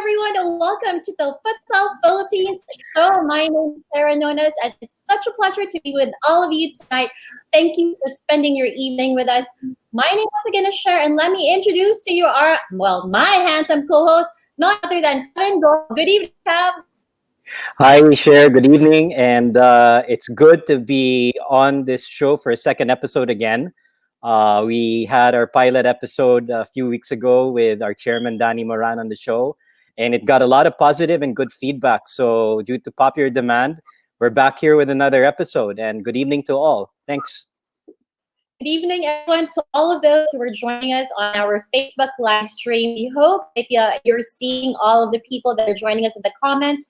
everyone, and welcome to the Futsal Philippines show. My name is Sarah Nonas, and it's such a pleasure to be with all of you tonight. Thank you for spending your evening with us. My name is again Cher, and let me introduce to you my handsome co-host, none other than Kevin Go. Good evening, Kev. Hi, Cher. Good evening, and it's good to be on this show for a second episode again. We had our pilot episode a few weeks ago with our chairman Danny Moran on the show, and it got a lot of positive and good feedback. So, due to popular demand, we're back here with another episode. And good evening to all. Thanks. Good evening, everyone, to all of those who are joining us on our Facebook live stream. We hope if you're seeing all of the people that are joining us in the comments,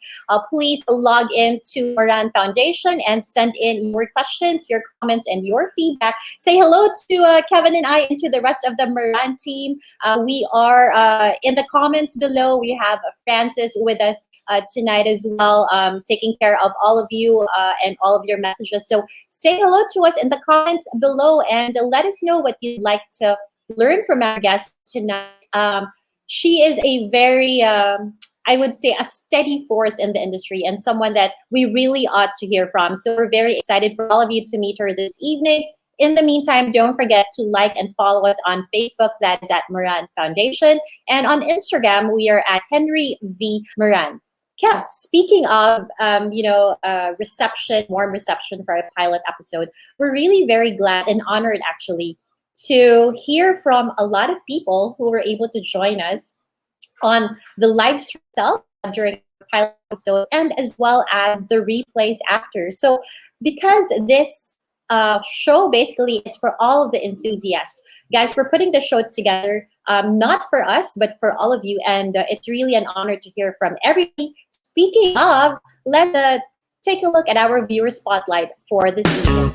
please log in to Moran Foundation and send in your questions, your comments, and your feedback. Say hello to Kevin and I and to the rest of the Moran team. We are in the comments below. We have Francis with us tonight as well, taking care of all of you and all of your messages. So say hello to us in the comments below and let us know what you'd like to learn from our guest tonight. She is a very, I would say, a steady force in the industry and someone that we really ought to hear from. So we're very excited for all of you to meet her this evening. In the meantime, don't forget to like and follow us on Facebook. That is at Moran Foundation. And on Instagram, we are at Henry V. Moran. Yeah, speaking of, warm reception for our pilot episode, we're really very glad and honored actually to hear from a lot of people who were able to join us on the live stream itself during the pilot episode and as well as the replays after. So because this show basically is for all of the enthusiasts. Guys, we're putting the show together, not for us, but for all of you. And it's really an honor to hear from everybody. Speaking of, let's take a look at our viewer spotlight for this evening.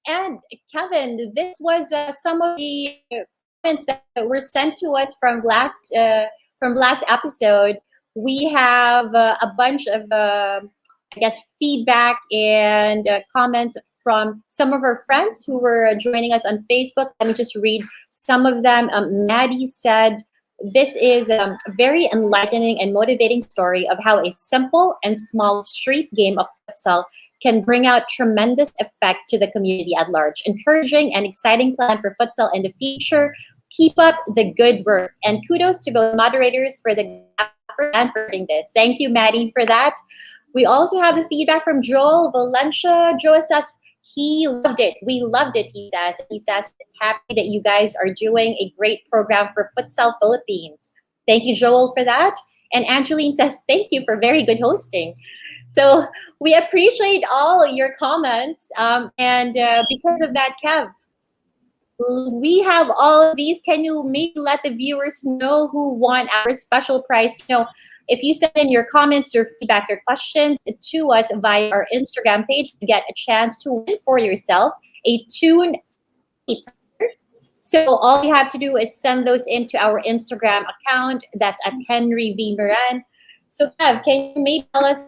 And Kevin, this was some of the comments that were sent to us from last episode. We have a bunch of feedback and comments from some of our friends who were joining us on Facebook. Let me just read some of them. Maddie said, this is a very enlightening and motivating story of how a simple and small street game of futsal can bring out tremendous effect to the community at large. Encouraging and exciting plan for futsal in the future. Keep up the good work. And kudos to both moderators for the effort and for doing this. Thank you, Maddie, for that. We also have the feedback from Joel Valencia. Joel says he loved it. We loved it, he says. He says, happy that you guys are doing a great program for Futsal Philippines. Thank you, Joel, for that. And Angeline says, thank you for very good hosting. So we appreciate all your comments. And because of that, Kev, we have all of these. Can you maybe let the viewers know who won our special prize? If you send in your comments, your feedback, your questions to us via our Instagram page, you get a chance to win for yourself a Tune. So all you have to do is send those into our Instagram account. That's at Henry V. Moran. So Kev, can you maybe tell us,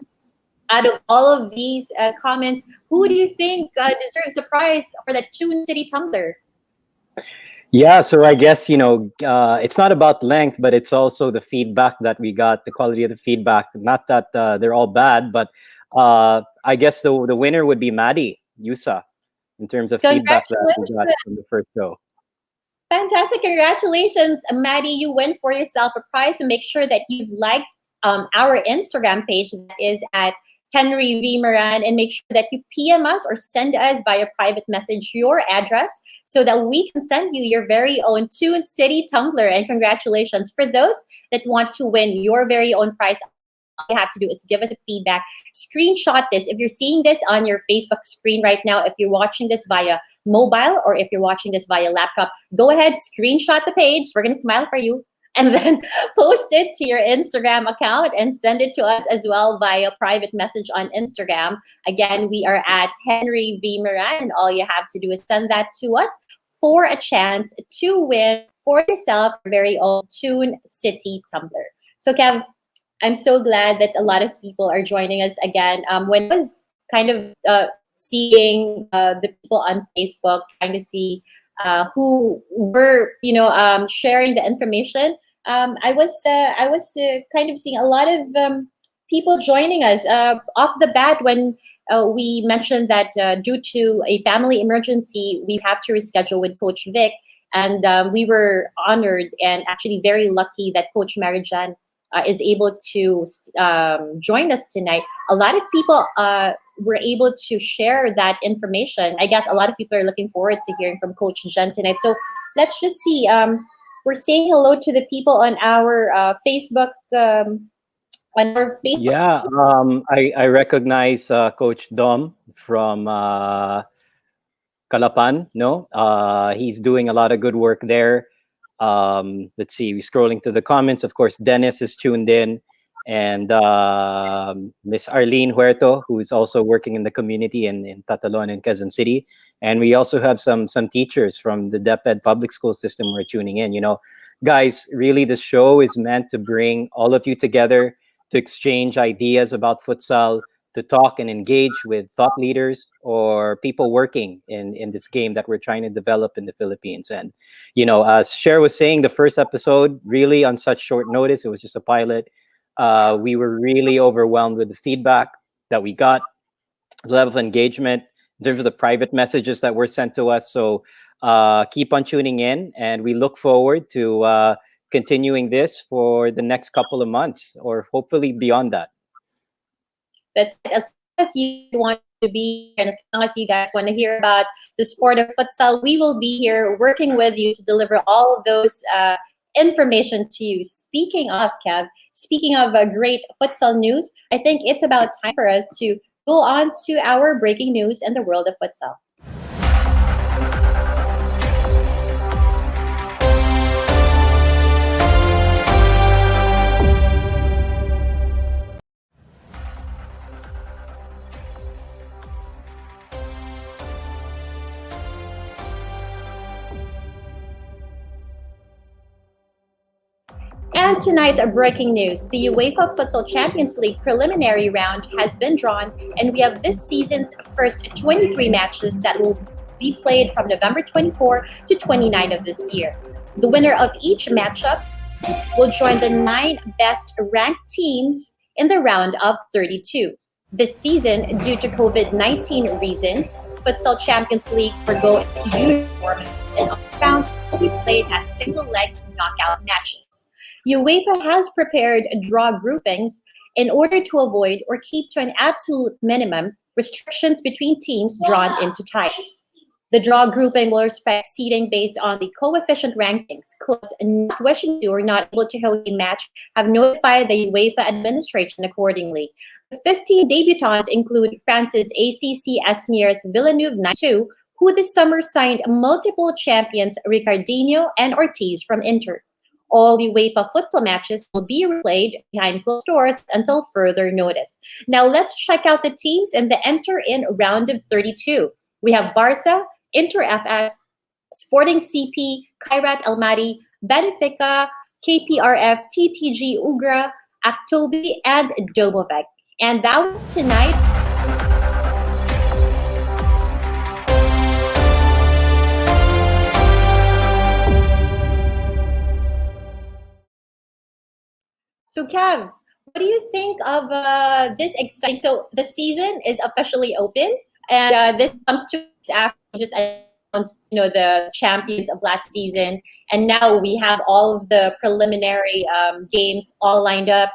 out of all of these comments, who do you think deserves the prize for the Tune City Tumbler? Yeah, so I guess, it's not about length, but it's also the feedback that we got, the quality of the feedback. Not that they're all bad, but I guess the winner would be Maddie Yusa in terms of feedback that we got from the first show. Fantastic. Congratulations, Maddie. You win for yourself a prize, and make sure that you've liked our Instagram page that is at Henry V. Moran, and make sure that you PM us or send us via private message your address so that we can send you your very own Tune City Tumbler. And congratulations. For those that want to win your very own prize, all you have to do is give us a feedback. Screenshot this. If you're seeing this on your Facebook screen right now, if you're watching this via mobile or if you're watching this via laptop, go ahead, screenshot the page. We're going to smile for you. And then post it to your Instagram account and send it to us as well via private message on Instagram. Again, we are at Henry V. Moran, and all you have to do is send that to us for a chance to win for yourself your very own Tune City Tumbler. So Kev, I'm so glad that a lot of people are joining us again. When I was kind of seeing the people on Facebook, trying to see who were, sharing the information. I was kind of seeing a lot of people joining us off the bat when we mentioned that due to a family emergency, we have to reschedule with Coach Vic. And we were honored and actually very lucky that Coach Marijan is able to join us tonight. A lot of people were able to share that information. I guess a lot of people are looking forward to hearing from Coach Jen tonight. So let's just see. We're saying hello to the people on our Facebook. On our Facebook. Yeah, I recognize Coach Dom from Calapan. No, he's doing a lot of good work there. Let's see, we're scrolling through the comments. Of course, Dennis is tuned in, and Miss Arlene Huerto, who is also working in the community in Tatalon and Quezon City. And we also have some teachers from the DepEd public school system who are tuning in. Guys, really, the show is meant to bring all of you together to exchange ideas about futsal, to talk and engage with thought leaders or people working in this game that we're trying to develop in the Philippines. And, as Cher was saying, the first episode, really on such short notice, it was just a pilot. We were really overwhelmed with the feedback that we got, the level of engagement, in terms of the private messages that were sent to us. So keep on tuning in, and we look forward to continuing this for the next couple of months, or hopefully beyond that. That's it. As long as you want to be here and as long as you guys want to hear about the sport of futsal, we will be here working with you to deliver all of those information to you. Speaking of, Kev, speaking of great futsal news, I think it's about time for us to go on to our breaking news in the world of futsal. And tonight's breaking news: the UEFA Futsal Champions League preliminary round has been drawn, and we have this season's first 23 matches that will be played from November 24 to 29 of this year. The winner of each matchup will join the 9 best-ranked teams in the round of 32. This season, due to COVID-19 reasons, Futsal Champions League forgo uniform and all rounds will be played as single-legged knockout matches. UEFA has prepared draw groupings in order to avoid or keep to an absolute minimum restrictions between teams drawn into ties. The draw grouping will respect seeding based on the coefficient rankings. Clubs not wishing to or not able to host a match have notified the UEFA administration accordingly. The 15 debutants include France's ACC Asnières Villeneuve 92, who this summer signed multiple champions Ricardinho and Ortiz from Inter. All UEFA futsal matches will be replayed behind closed doors until further notice. Now let's check out the teams in the enter-in round of 32. We have Barca, Inter FS, Sporting CP, Kairat Almaty, Benfica, KPRF, TTG Ugra, Aktobi, and Dobovec. And that was tonight. So, Kev, what do you think of this exciting? So, the season is officially open, and this comes 2 weeks after we just announced, the champions of last season, and now we have all of the preliminary games all lined up.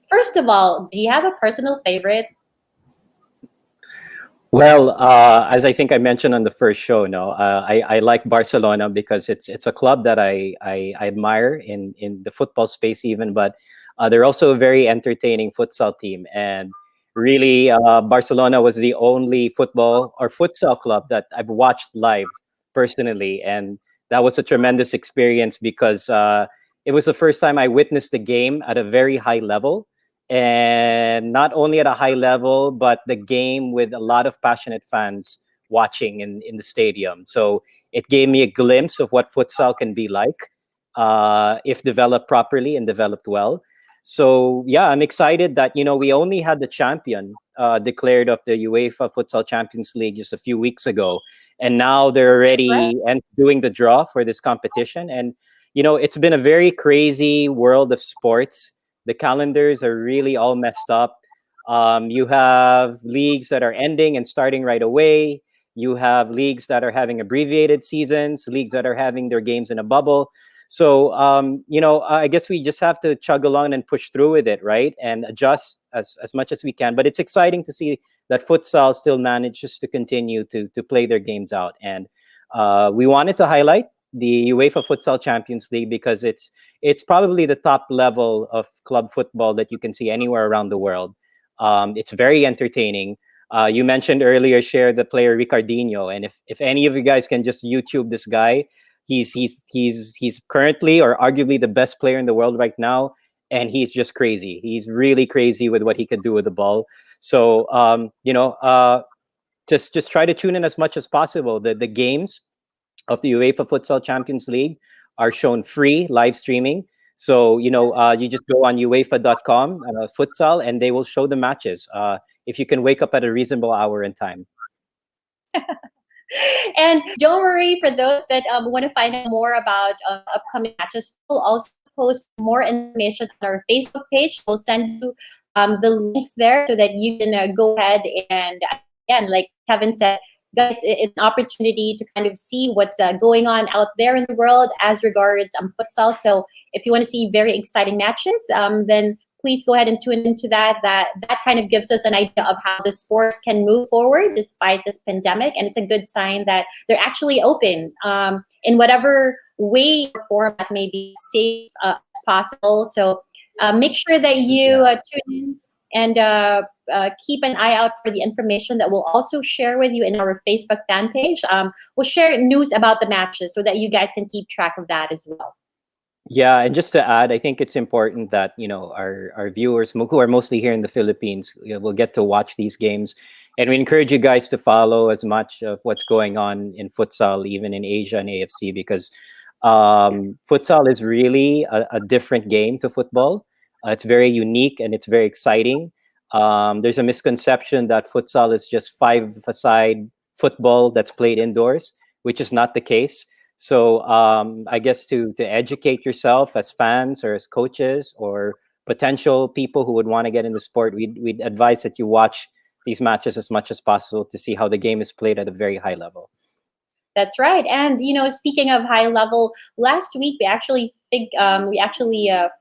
First of all, do you have a personal favorite? Well, as I think I mentioned on the first show, no, I like Barcelona because it's a club that I admire in the football space even, but they're also a very entertaining futsal team. And really, Barcelona was the only football or futsal club that I've watched live personally, and that was a tremendous experience because it was the first time I witnessed the game at a very high level, and not only at a high level, but the game with a lot of passionate fans watching in the stadium. So it gave me a glimpse of what futsal can be like if developed properly and developed well. So yeah, I'm excited that we only had the champion declared of the UEFA Futsal Champions League just a few weeks ago, and now they're Right. already and doing the draw for this competition. And it's been a very crazy world of sports. The calendars are really all messed up. You have leagues that are ending and starting right away. You have leagues that are having abbreviated seasons, leagues that are having their games in a bubble. So, I guess we just have to chug along and push through with it, right? And adjust as much as we can. But it's exciting to see that futsal still manages to continue to play their games out. And we wanted to highlight the UEFA Futsal Champions League because it's probably the top level of club football that you can see anywhere around the world. It's very entertaining. You mentioned earlier, share the player Ricardinho, and if any of you guys can just YouTube this guy, he's currently or arguably the best player in the world right now, and he's just crazy. He's really crazy with what he could do with the ball. So just try to tune in as much as possible. The games of the UEFA Futsal Champions League are shown free live streaming. So you just go on UEFA.com futsal, and they will show the matches. If you can wake up at a reasonable hour and time. And don't worry, for those that want to find out more about upcoming matches, we'll also post more information on our Facebook page. We'll send you the links there so that you can go ahead and, again, like Kevin said, guys, it's an opportunity to kind of see what's going on out there in the world as regards futsal. So if you want to see very exciting matches, then please go ahead and tune into that. That kind of gives us an idea of how the sport can move forward despite this pandemic, and it's a good sign that they're actually open in whatever way or format may be safe as possible. So make sure that you tune in and keep an eye out for the information that we'll also share with you in our Facebook fan page. We'll share news about the matches so that you guys can keep track of that as well. Yeah, and just to add, I think it's important that our viewers who are mostly here in the Philippines will get to watch these games, and we encourage you guys to follow as much of what's going on in futsal, even in Asia and AFC, because futsal is really a different game to football. It's very unique and it's very exciting. There's a misconception that futsal is just five-a-side football that's played indoors, which is not the case. So I guess to educate yourself as fans or as coaches or potential people who would want to get into sport, we'd advise that you watch these matches as much as possible to see how the game is played at a very high level. That's right. And speaking of high level, last week we actually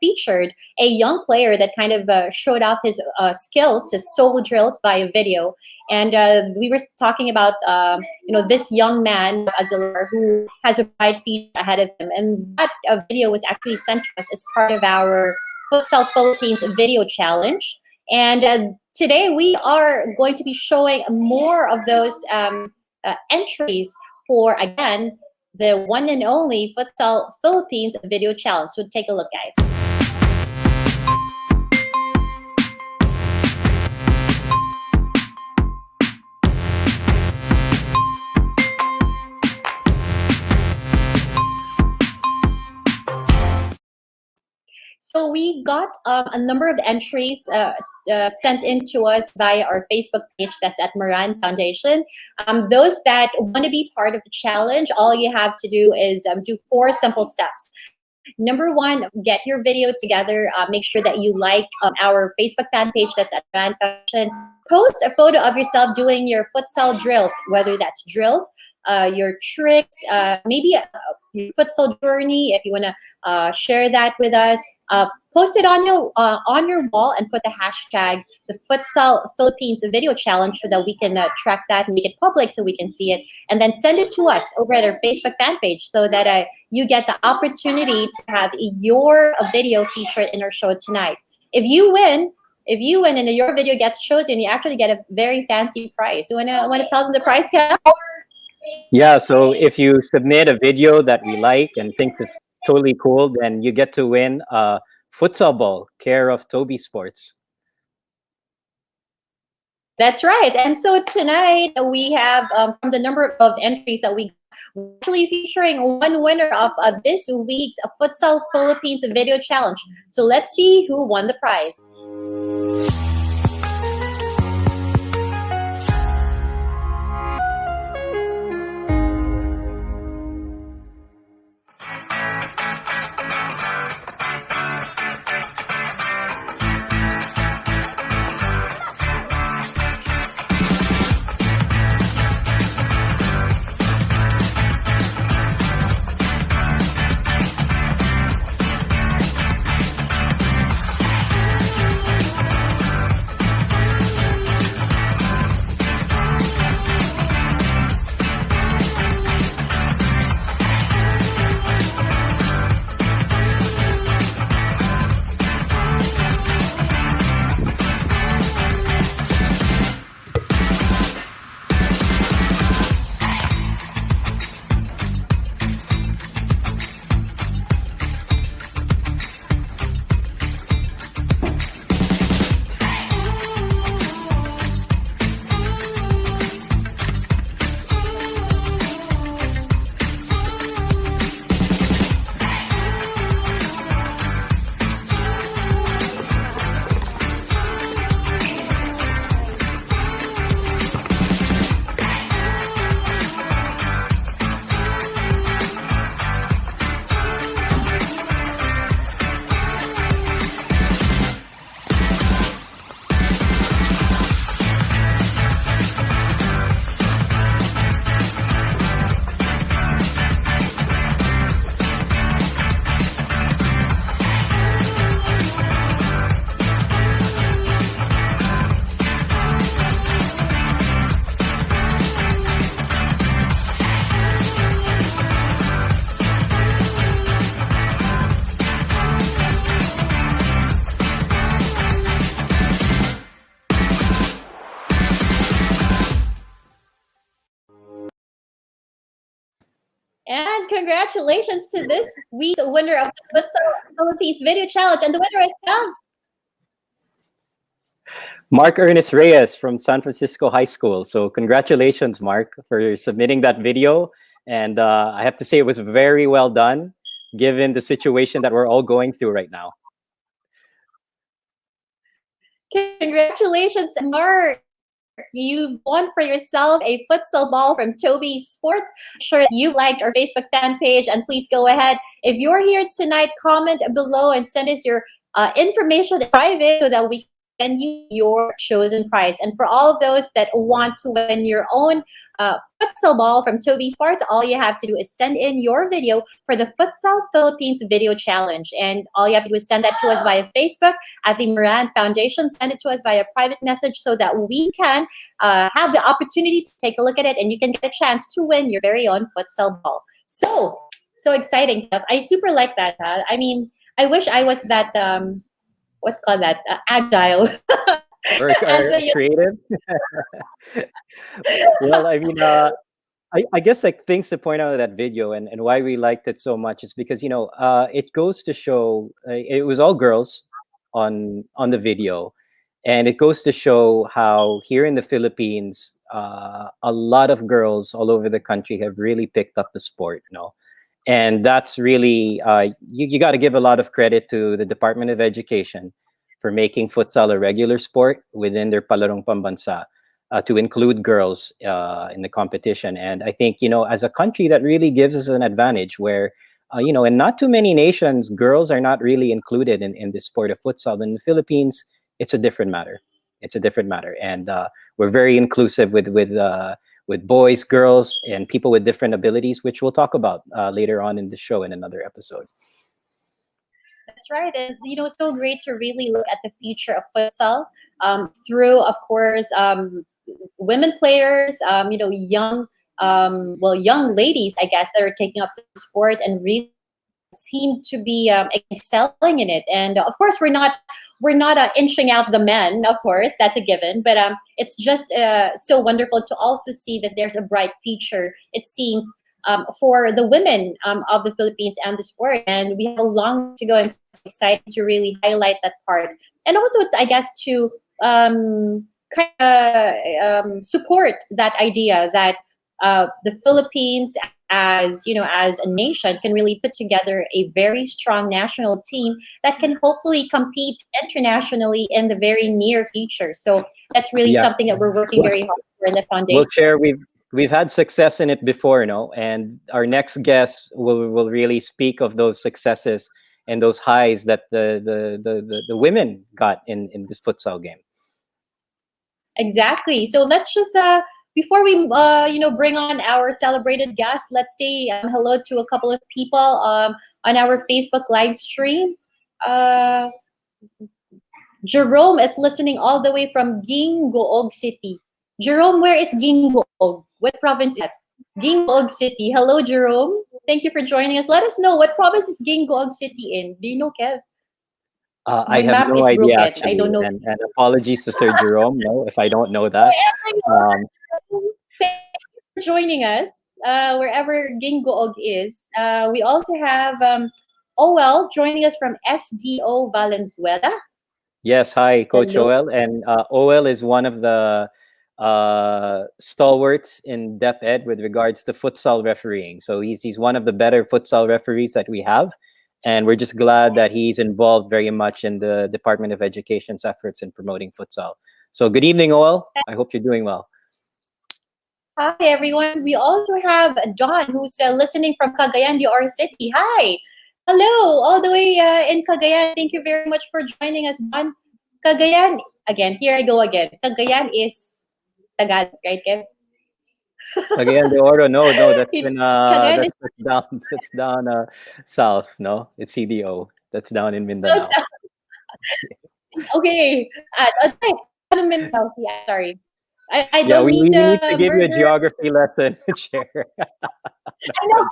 featured a young player that kind of showed off his skills, his solo drills by a video. And we were talking about this young man Aguilar who has a bright future ahead of him, and that video was actually sent to us as part of our Futsal Philippines video challenge. And today we are going to be showing more of those entries for, again, the one and only Futsal Philippines video challenge. So take a look, guys. So we got a number of entries sent in to us via our Facebook page, that's at Moran Foundation. Those that want to be part of the challenge, all you have to do is do 4 simple steps. Number 1, get your video together. Make sure that you like our Facebook fan page, that's at Moran Foundation. Post a photo of yourself doing your futsal drills, whether that's drills, your tricks, maybe your futsal journey. If you want to share that with us, post it on your wall and put the hashtag the Futsal Philippines video challenge so that we can track that and make it public so we can see it, and then send it to us over at our Facebook fan page so that you get the opportunity to have your video featured in our show tonight. If you win and your video gets chosen, you actually get a very fancy prize. You wanna tell them the prize, Cal? Yeah, so if you submit a video that we like and think is totally cool, then you get to win a futsal ball, care of Toby Sports. That's right. And so tonight we have, from the number of entries that we're actually featuring one winner of this week's Futsal Philippines video challenge. So let's see who won the prize. And congratulations to this week's winner of the Futsal Philippines Video Challenge. And the winner is Mark Ernest Reyes from San Francisco High School. So congratulations, Mark, for submitting that video. And I have to say it was very well done, given the situation that we're all going through right now. Congratulations, Mark. You've won for yourself a futsal ball from Toby Sports. Sure that you liked our Facebook fan page, and please go ahead. If you're here tonight, comment below and send us your information in private so that we can send you your chosen prize. And for all of those that want to win your own futsal ball from Toby Sports, all you have to do is send in your video for the Futsal Philippines Video Challenge. And all you have to do is send that to us via Facebook at the Moran Foundation. Send it to us via private message so that we can have the opportunity to take a look at it, and you can get a chance to win your very own futsal ball. So exciting. I super like that. I mean, I wish I was that, what call that, agile. Or As a creative. Well, I mean, I guess like things to point out of that video and why we liked it so much is because it goes to show it was all girls on the video, and it goes to show how here in the Philippines, a lot of girls all over the country have really picked up the sport, and that's really you got to give a lot of credit to the Department of Education for making futsal a regular sport within their Palarong Pambansa, to include girls in the competition. And I think, as a country, that really gives us an advantage where, in not too many nations, girls are not really included in the sport of futsal. In the Philippines, it's a different matter. It's a different matter. And we're very inclusive with boys, girls, and people with different abilities, which we'll talk about later on in the show in another episode. That's right. And, so great to really look at the future of futsal through, of course, women players, young, young ladies, I guess, that are taking up the sport and really seem to be excelling in it. And of course, we're not inching out the men. Of course, that's a given. But it's just so wonderful to also see that there's a bright future. It seems for the women of the Philippines and the sport, and we have a long to go. And so excited to really highlight that part, and also, I guess, to support that idea that the Philippines, as as a nation, can really put together a very strong national team that can hopefully compete internationally in the very near future. So that's really Yeah. something that we're working very hard for in the We'll foundation. share. We've had success in it before, and our next guest will really speak of those successes and those highs that the women got in this futsal game. Exactly. So let's just before we bring on our celebrated guest, let's say hello to a couple of people on our Facebook live stream. Uh, Jerome is listening all the way from Gingoog City. Jerome, where is Gingoog? What province is that? Gingoog City. Hello, Jerome. Thank you for joining us. Let us know, what province is Gingoog City in. Do you know, Kev? I My have map no is idea broken. I actually, don't know. and apologies to Sir Jerome, no, if I don't know that. Wherever you Um, are, thank you for joining us. Wherever Gingoog is. We also have OL joining us from SDO Valenzuela. yes, hi, Coach Hello. OL, and OL is one of the stalwarts in Dep Ed with regards to futsal refereeing. So he's one of the better futsal referees that we have, and we're just glad that he's involved very much in the Department of Education's efforts in promoting futsal. So good evening, OL. I hope you're doing well. Hi, everyone. We also have John, who's listening from Cagayan de Oro City. Hi. Hello, all the way in Cagayan. Thank you very much for joining us, John. Cagayan, again, here I go again. Cagayan is Tagalog, right, Kev? Cagayan de Oro, no, that's It- in Cagayan is that's down that's down south, no, it's CDO. That's down in so Mindanao. okay. Okay. Down in Mindanao. Yeah, sorry. I Yeah, don't we need need to to give you a murder. geography lesson, Chair. I know.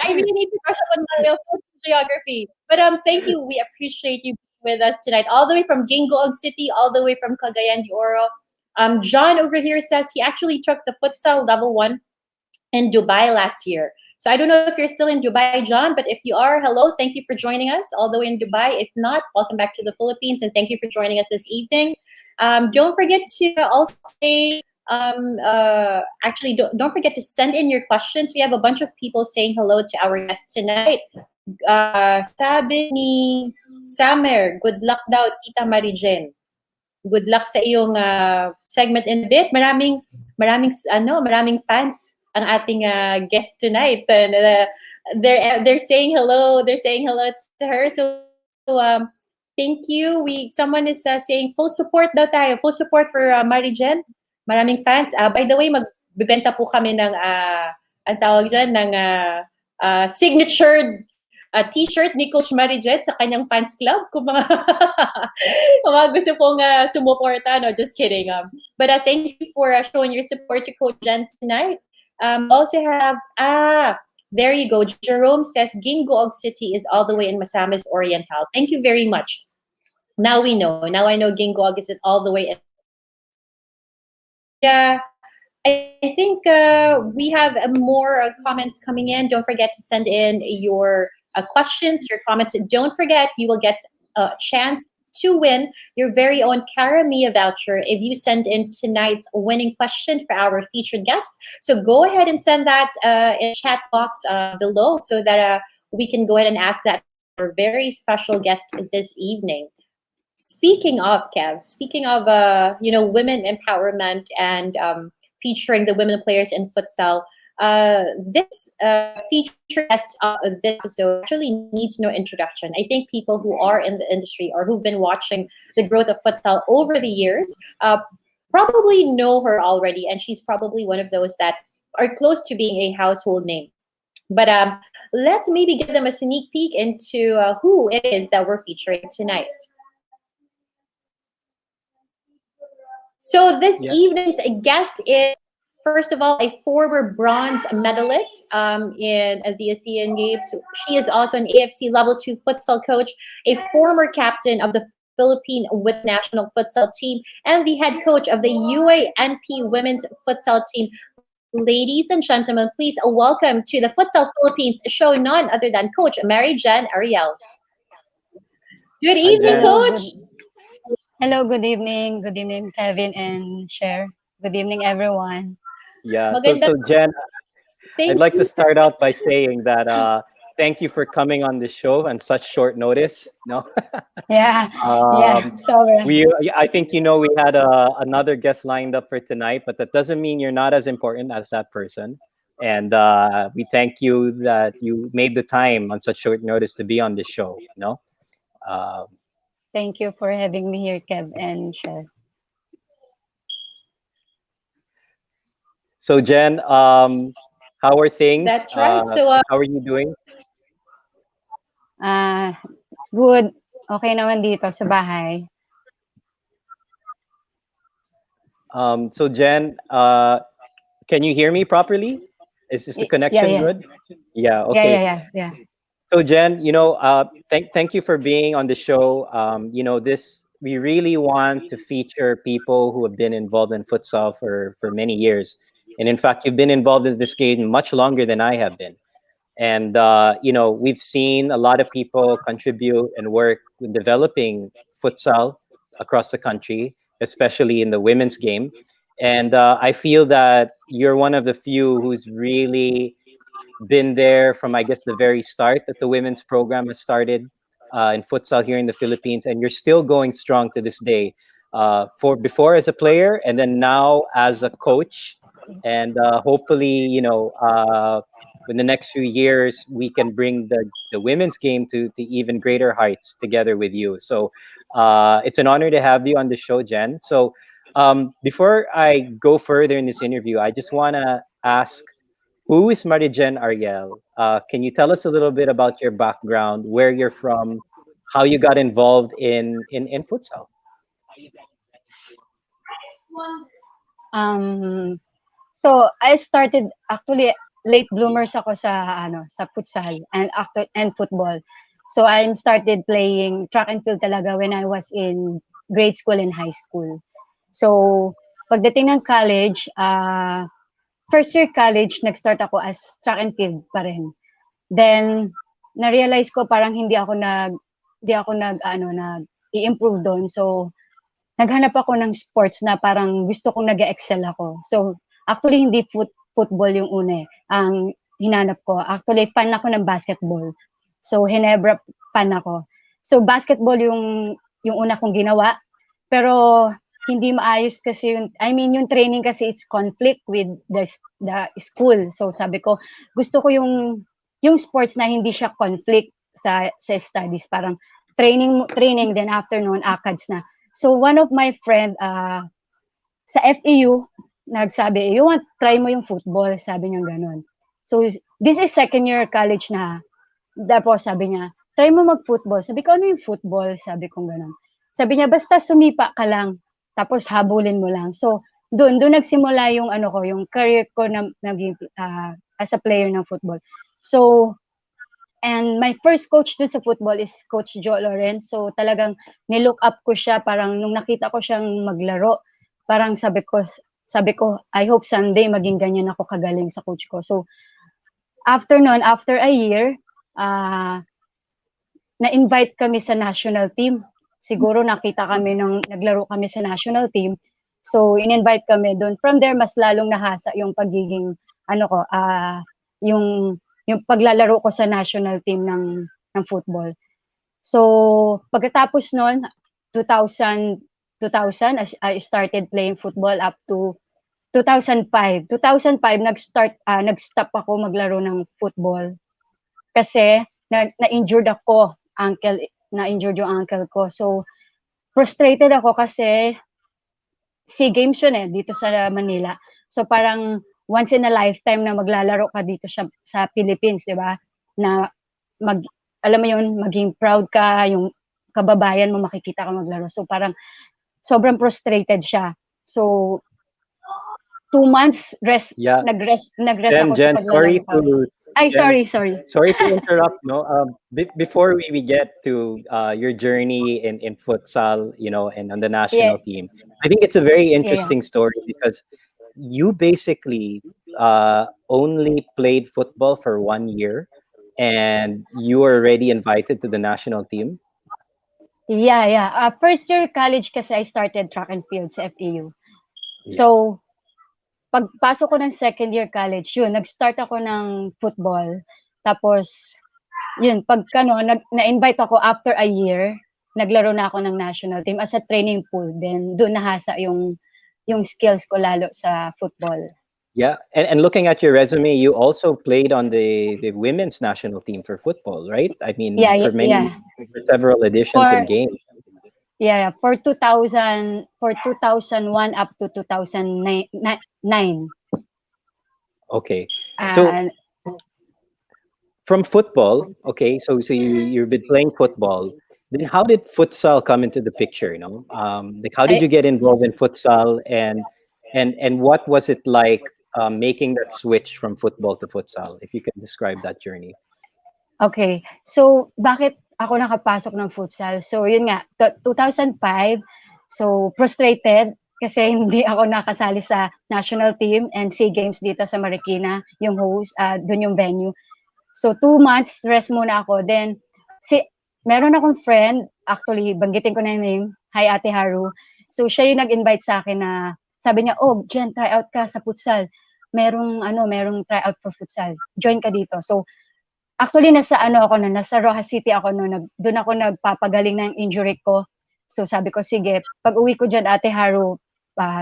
I really need to brush up on my geography. But thank you. We appreciate you being with us tonight, all the way from Gingoog City, all the way from Cagayan de Oro. John over here says he actually took the futsal level 1 in Dubai last year. So I don't know if you're still in Dubai, John, but if you are, hello, thank you for joining us all the way in Dubai. If not, welcome back to the Philippines, and thank you for joining us this evening. Don't forget to also say, actually, don't forget to send in your questions. We have a bunch of people saying hello to our guest tonight. Sabi ni Summer, good luck daw, Tita Marijen. Good luck sa iyong segment in a bit. Maraming fans ang ating guest tonight, and they're saying hello. They're saying hello to her. So thank you. Someone is saying full support daw tayo. Full support for Marijen. Maraming fans. By the way, magbebenta po kami ng ang tawag dyan ng signature t-shirt ni Coach Marijet sa kanyang fans club. Kung mga, kung mga gusto pong sumuporta, no, just kidding. But thank you for showing your support to Coach Jen tonight. Also have, there you go. Jerome says, Gingoog City is all the way in Masamis Oriental. Thank you very much. Now we know. Now I know Gingoog is all the way in. Yeah. I think we have more comments coming in. Don't forget to send in your questions, your comments. Don't forget, you will get a chance to win your very own Caramia voucher if you send in tonight's winning question for our featured guest. So go ahead and send that in the chat box below so that we can go ahead and ask that for our very special guest this evening. Speaking of Kev, speaking of women empowerment and featuring the women players in futsal. This featured guest of this episode actually needs no introduction. I think people who are in the industry or who've been watching the growth of futsal over the years probably know her already, and she's probably one of those that are close to being a household name. But let's maybe give them a sneak peek into who it is that we're featuring tonight. So this evening's guest is, first of all, a former bronze medalist in the ASEAN Games. She is also an AFC Level 2 futsal coach, a former captain of the Philippine Women's National Futsal Team, and the head coach of the UANP Women's Futsal Team. Ladies and gentlemen, please welcome to the Futsal Philippines show none other than Coach Mary Jen Ariel. Good evening, Coach. Hello, good evening. Good evening, Kevin and Cher. Good evening, everyone. Yeah, so Jen, I'd like to start out by saying that thank you for coming on the show on such short notice. No, Yeah, sorry. I think we had another guest lined up for tonight, but that doesn't mean you're not as important as that person. And we thank you that you made the time on such short notice to be on the show. No. Thank you for having me here, Kev and Cher. So Jen, how are things? That's right. So how are you doing? It's good. Okay naman dito sa bahay. So Jen, can you hear me properly? Is the connection good? Yeah. Okay. Yeah. So Jen, thank you for being on the show. We really want to feature people who have been involved in futsal for many years, and in fact, you've been involved in this game much longer than I have been. And we've seen a lot of people contribute and work in developing futsal across the country, especially in the women's game. And I feel that you're one of the few who's really been there from, I guess, the very start that the women's program has started in futsal here in the Philippines, and you're still going strong to this day. For before as a player, and then now as a coach, and hopefully, in the next few years, we can bring the women's game to even greater heights together with you. So it's an honor to have you on the show, Jen. So before I go further in this interview, I just want to ask, who is Marijen Ariel? Can you tell us a little bit about your background, where you're from, how you got involved in futsal? So I started actually late bloomers ako sa futsal and football. So I started playing track and field talaga when I was in grade school and high school. So pagdating ng college, first year college, nag-start ako as track and field pa rin. Then, na-realize ko parang nag-i-improve doon. So, naghanap ako ng sports na parang gusto kong nag-excel ako. So, actually, hindi football yung una eh. Ang hinanap ko. Actually, fan ako ng basketball. So, Hinebra fan ako. So, basketball yung una kong ginawa. Pero, hindi maayos kasi yung training kasi it's conflict with the school. So, sabi ko, gusto ko yung sports na hindi siya conflict sa studies. Parang training, then afternoon, ACADS na. So, one of my friend sa FEU, nagsabi, try mo yung football. Sabi niya gano'n. So, this is second year college na. Tapos sabi niya, try mo mag-football. Sabi ko, ano yung football? Sabi ko gano'n. Sabi niya, basta sumipa ka lang. Tapos habulin mo lang. So, doon nagsimula yung yung career ko na naging as a player ng football. So, and my first coach dun sa football is Coach Joe Lawrence. So, talagang nilook up ko siya. Parang nung nakita ko siyang maglaro, parang sabi ko, I hope someday maging ganyan ako kagaling sa coach ko. So, after a year, na-invite kami sa national team. Siguro nakita kami nung naglaro kami sa national team. So, in-invite kami doon. From there, mas lalong nahasa yung pagiging, yung paglalaro ko sa national team ng football. So, pagkatapos nun, 2000, I started playing football up to 2005. 2005, nag-stop ako maglaro ng football. Kasi, na-injured ako, na-injured yung ankle ko. So, frustrated ako kasi SEA Games yun dito sa Manila. So, parang once in a lifetime na maglalaro ka dito sa Philippines, di ba? Na alam mo yun, maging proud ka, yung kababayan mo makikita ka maglaro. So, parang sobrang frustrated siya. So, 2 months nag-rest ako Jen, sa paglalaro ko. Sorry. Sorry to interrupt. No, before we get to your journey in futsal, and on the national team, I think it's a very interesting story because you basically only played football for 1 year, and you were already invited to the national team. Yeah. First year college kasi I started track and field sa FEU. So, pagpasok ko ng second year college, nag-start ako ng football. Tapos, na-invite ako after a year, naglaro na ako ng national team as a training pool. Then, doon nahasa yung skills ko lalo sa football. Yeah, and looking at your resume, you also played on the women's national team for football, right? I mean, for several editions and games. Yeah, for 2001 up to 2009. Okay, so from football, okay, so you've been playing football. Then how did futsal come into the picture? How did you get involved in futsal, and what was it like making that switch from football to futsal? If you can describe that journey. Okay, so bakit ako nakapasok ng futsal? So yun nga, 2005, so frustrated kasi hindi ako nakasali sa national team and SEA Games dito sa Marikina, yung host, dun yung venue. So 2 months, rest muna ako. Then, meron akong friend, actually, banggitin ko na yung name, hi Ate Haru. So siya yung nag-invite sa akin na, sabi niya, Jen, try out ka sa futsal. Merong try out for futsal. Join ka dito. So, actually, nasa Rojas City ako doon ako nagpapagaling ng injury ko. So, sabi ko, sige, pag uwi ko dyan, Ate Haru,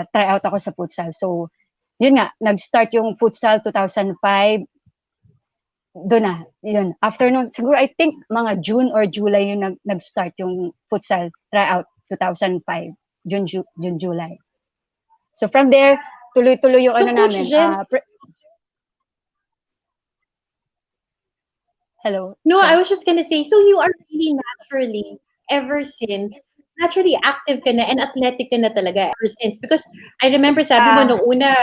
try out ako sa futsal. So, yun nga, nag-start yung futsal 2005. Doon na, yun. After nun, siguro I think mga June or July yung nag-start yung futsal tryout 2005. June, July. So, from there, tuloy-tuloy yung Coach namin. Jen, hello? No, I was just gonna say, so you are really naturally, ever since, naturally active ka na and athletic ka na talaga ever since. Because I remember sabi mo nung una,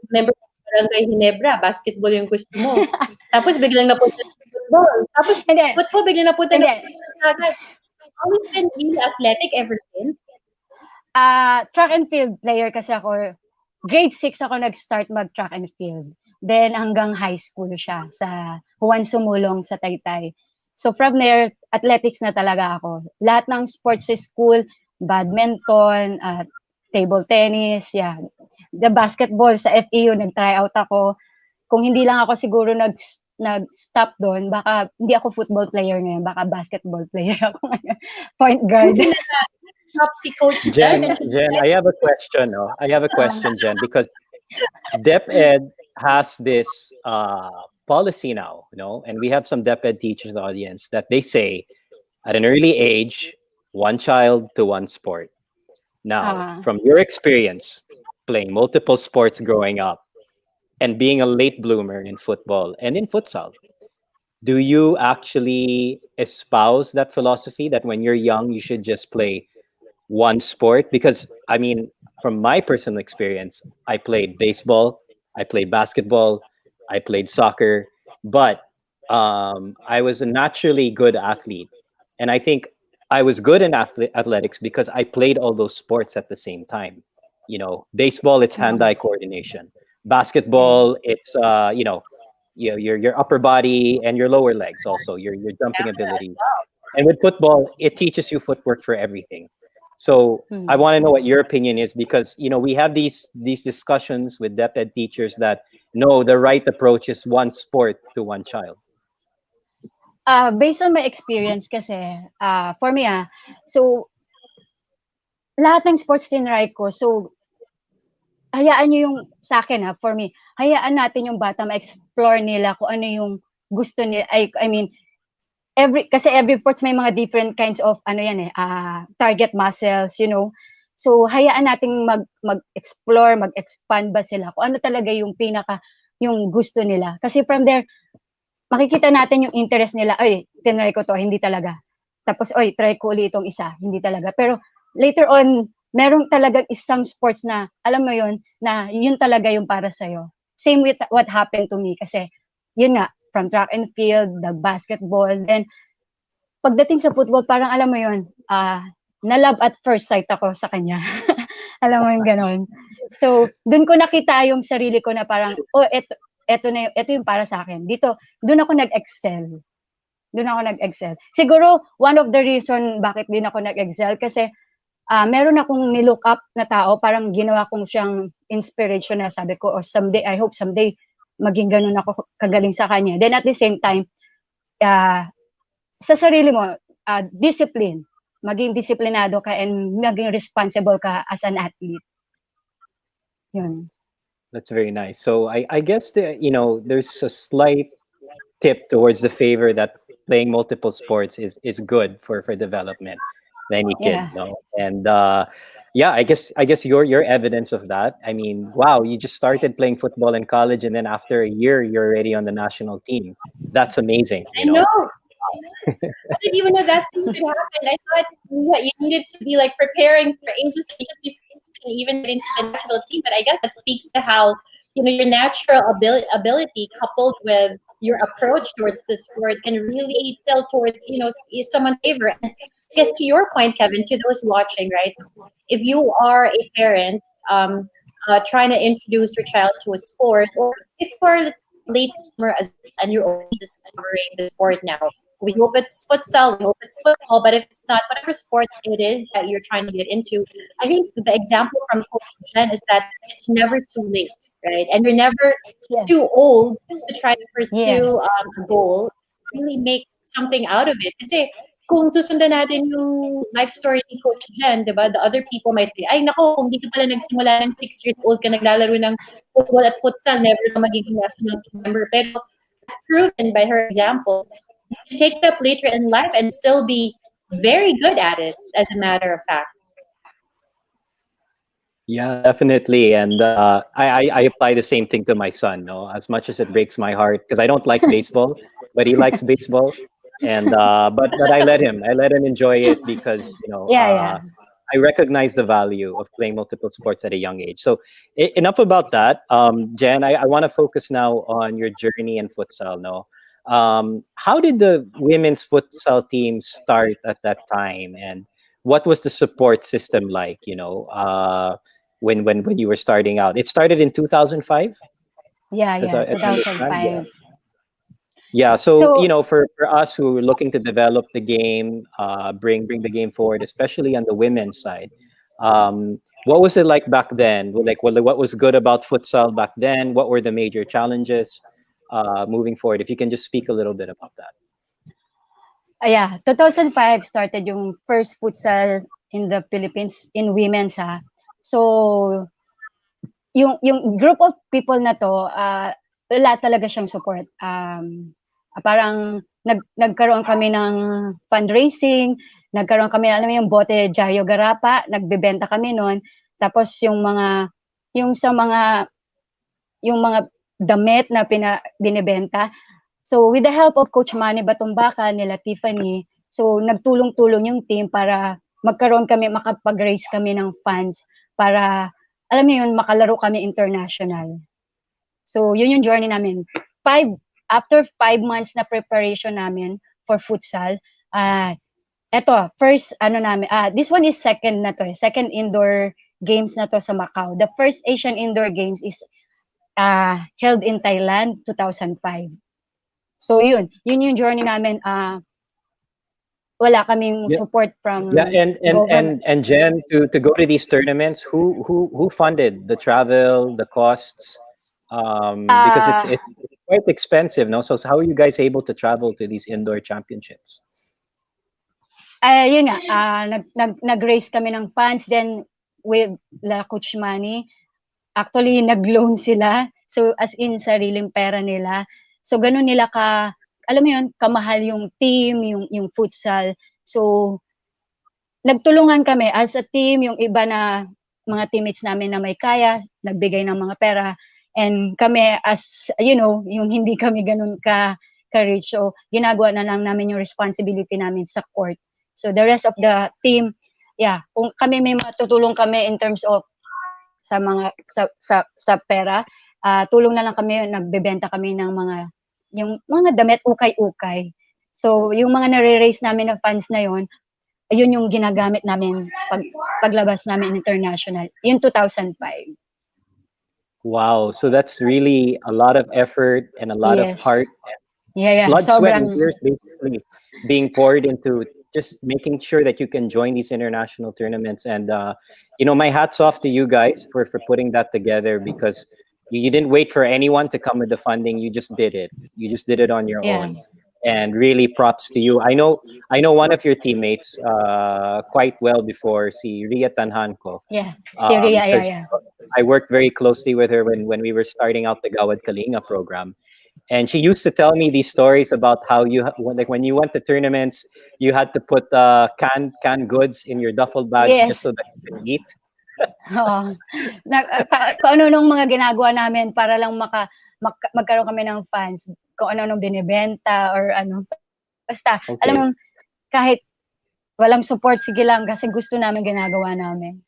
member ng Barangay Ginebra, basketball yung gusto mo. Tapos biglang napunta sa football. Tapos football, biglang napunta na agad. So you've always been really athletic ever since? Track and field player kasi ako grade 6 ako nag-start mag-track and field. Then hanggang high school siya sa Juan Sumulong sa Taytay. So from there, athletics na talaga ako. Lahat ng sports sa school, badminton, table tennis, yeah. The basketball sa FEU, nag-try out ako. Kung hindi lang ako siguro nag-stop doon, baka hindi ako football player ngayon, baka basketball player ako ngayon. Point guard. Buti na top si Coach Jen. Jen, Jen, I have a question. No? I have a question, Jen, because DepEd has this policy now, and we have some DepEd teachers in the audience that they say at an early age, one child to one sport. Now, from your experience playing multiple sports growing up and being a late bloomer in football and in futsal, do you actually espouse that philosophy that when you're young, you should just play one sport? Because I mean, from my personal experience, I played baseball, I played basketball, I played soccer, but I was a naturally good athlete, and I think I was good in athletics because I played all those sports at the same time. Baseball, it's hand-eye coordination. Basketball, it's your upper body and your lower legs, also your jumping ability. And with football, it teaches you footwork for everything. So I want to know what your opinion is, because we have these discussions with DepEd teachers that no, the right approach is one sport to one child. Based on my experience kasi, for me so lahat ng sports tinry ko, so hayaan niyo yung sa akin for me, hayaan natin yung bata ma-explore nila kung ano yung gusto nila. I mean, kasi every sports may mga different kinds of target muscles, So hayaan nating mag-explore, mag-expand ba sila kung ano talaga yung yung gusto nila. Kasi from there, makikita natin yung interest nila. Ay, tinry ko to, hindi talaga. Tapos, oy, try ko ulit itong isa, hindi talaga. Pero later on, merong talagang isang sports na, alam mo yun, na yun talaga yung para sa'yo. Same with what happened to me. Kasi, yun nga, from track and field, the basketball, then, pagdating sa football, parang alam mo yun, na-love at first sight ako sa kanya. Alam mo yung ganon. So, dun ko nakita yung sarili ko na parang, ito yung para sa akin. Dun ako nag-excel. Siguro, one of the reason bakit din ako nag-excel, kasi meron akong nilook up na tao, parang ginawa kong siyang inspiration na sabi ko, I hope someday maging ganun ako kagaling sa kanya. Then at the same time, sa sarili mo, discipline. Maging disiplinado ka and maging responsible ka as an athlete. Yun. That's very nice. So I guess there's a slight tip towards the favor that playing multiple sports is good for development of any kid. Yeah. And I guess you're evidence of that. I mean, wow, you just started playing football in college, and then after a year, you're already on the national team. That's amazing. I know. I didn't even know that thing could happen. I thought you needed to be like preparing for ages and ages before you can even get into the national team. But I guess that speaks to how your natural ability coupled with your approach towards the sport can really tilt towards someone's favor. And I guess to your point, Kevin, to those watching, right? If you are a parent trying to introduce your child to a sport, or if you are let's say, late bloomer as and you're only discovering the sport now, we hope it's futsal, we hope it's football, but if it's not, whatever sport it is that you're trying to get into, I think the example from Coach Jen is that it's never too late, right? And you're never too old to try to pursue a goal, really make something out of it. Kasi kung susundan natin yung life story ni Coach Jen, di ba, the other people might say, ay nako, kung di ka pala nagsimula ng 6 years old ka naglalaro ng football at futsal, never ka magiging national team member. Pero as proven by her example, you can take it up later in life and still be very good at it, as a matter of fact. Yeah, definitely. And I apply the same thing to my son. No, as much as it breaks my heart because I don't like baseball, but he likes baseball, and but I let him enjoy it because I recognize the value of playing multiple sports at a young age. So enough about that. Jen, I want to focus now on your journey in futsal. No, how did the women's futsal team start at that time, and what was the support system like? when you were starting out. It started in 2005, Yeah, as yeah, I understand. Yeah. 2005. Yeah, so So, for us who are looking to develop the game, bring the game forward, especially on the women's side, what was it like back then? Like, what was good about futsal back then? What were the major challenges moving forward? If you can just speak a little bit about that. yeah, 2005 started yung first futsal in the Philippines in women's ha. So, yung group of people na to, wala talaga siyang support. Parang nagkaroon kami ng fundraising, nagkaroon kami, alam mo yung bote Jayo Garapa, nagbebenta kami noon. Tapos yung sa mga damit na binebenta. So with the help of Coach Manny Batumbaka, nila Tiffany, so nagtulong-tulong yung team para makapag-raise kami ng funds para, alam mo yun, makalaro kami international. So yun yung journey namin. After 5 months na preparation namin for futsal, first namin, this one is second na to, second indoor games na to sa Macau. The first Asian Indoor Games is held in Thailand 2005. So yun yung journey namin. Wala kaming Yeah, support from yeah, government. and Jen, to go to these tournaments, who funded the travel, the costs? Because Ah, it's quite expensive, no? So how are you guys able to travel to these indoor championships? yun nga, nag-raise kami ng funds, then with La Coach Manny, actually nag-loan sila. So as in sariling pera nila. So ganun nila alam mo yun, kamahal yung team, yung futsal. So nagtulungan kami as a team, yung iba na mga teammates namin na may kaya, nagbigay ng mga pera. And kami as, yung hindi kami ganun ka-rich. So, ginagawa na lang namin yung responsibility namin sa court. So, the rest of the team, yeah, kung kami may matutulong kami in terms of sa pera, tulong na lang kami, nagbebenta kami ng yung mga damit, ukay-ukay. So, yung mga nare-raise namin na funds na yon, ayun yung ginagamit namin paglabas namin international, yung 2005. Wow, so that's really a lot of effort and a lot of Yes. heart, Yeah, blood, sweat, and sobrang, tears basically being poured into just making sure that you can join these international tournaments. And my hats off to you guys for putting that together, because you didn't wait for anyone to come with the funding. You just did it. You just did it on your yeah, own. And really props to you. I know one of your teammates quite well before, si Ria Tanhanko, yeah, Syria, yeah, because yeah. I worked very closely with her when we were starting out the Gawad Kalinga program. And she used to tell me these stories about how when you went to tournaments, you had to put canned goods in your duffel bags just Yes, so that you could eat. oo. Kung ano nung mga ginagawa namin para lang magkaroon kami ng fans, kung ano nung binebenta or ano. Basta, alam mo, Okay. kahit walang support, sige lang, kasi gusto namin ginagawa namin.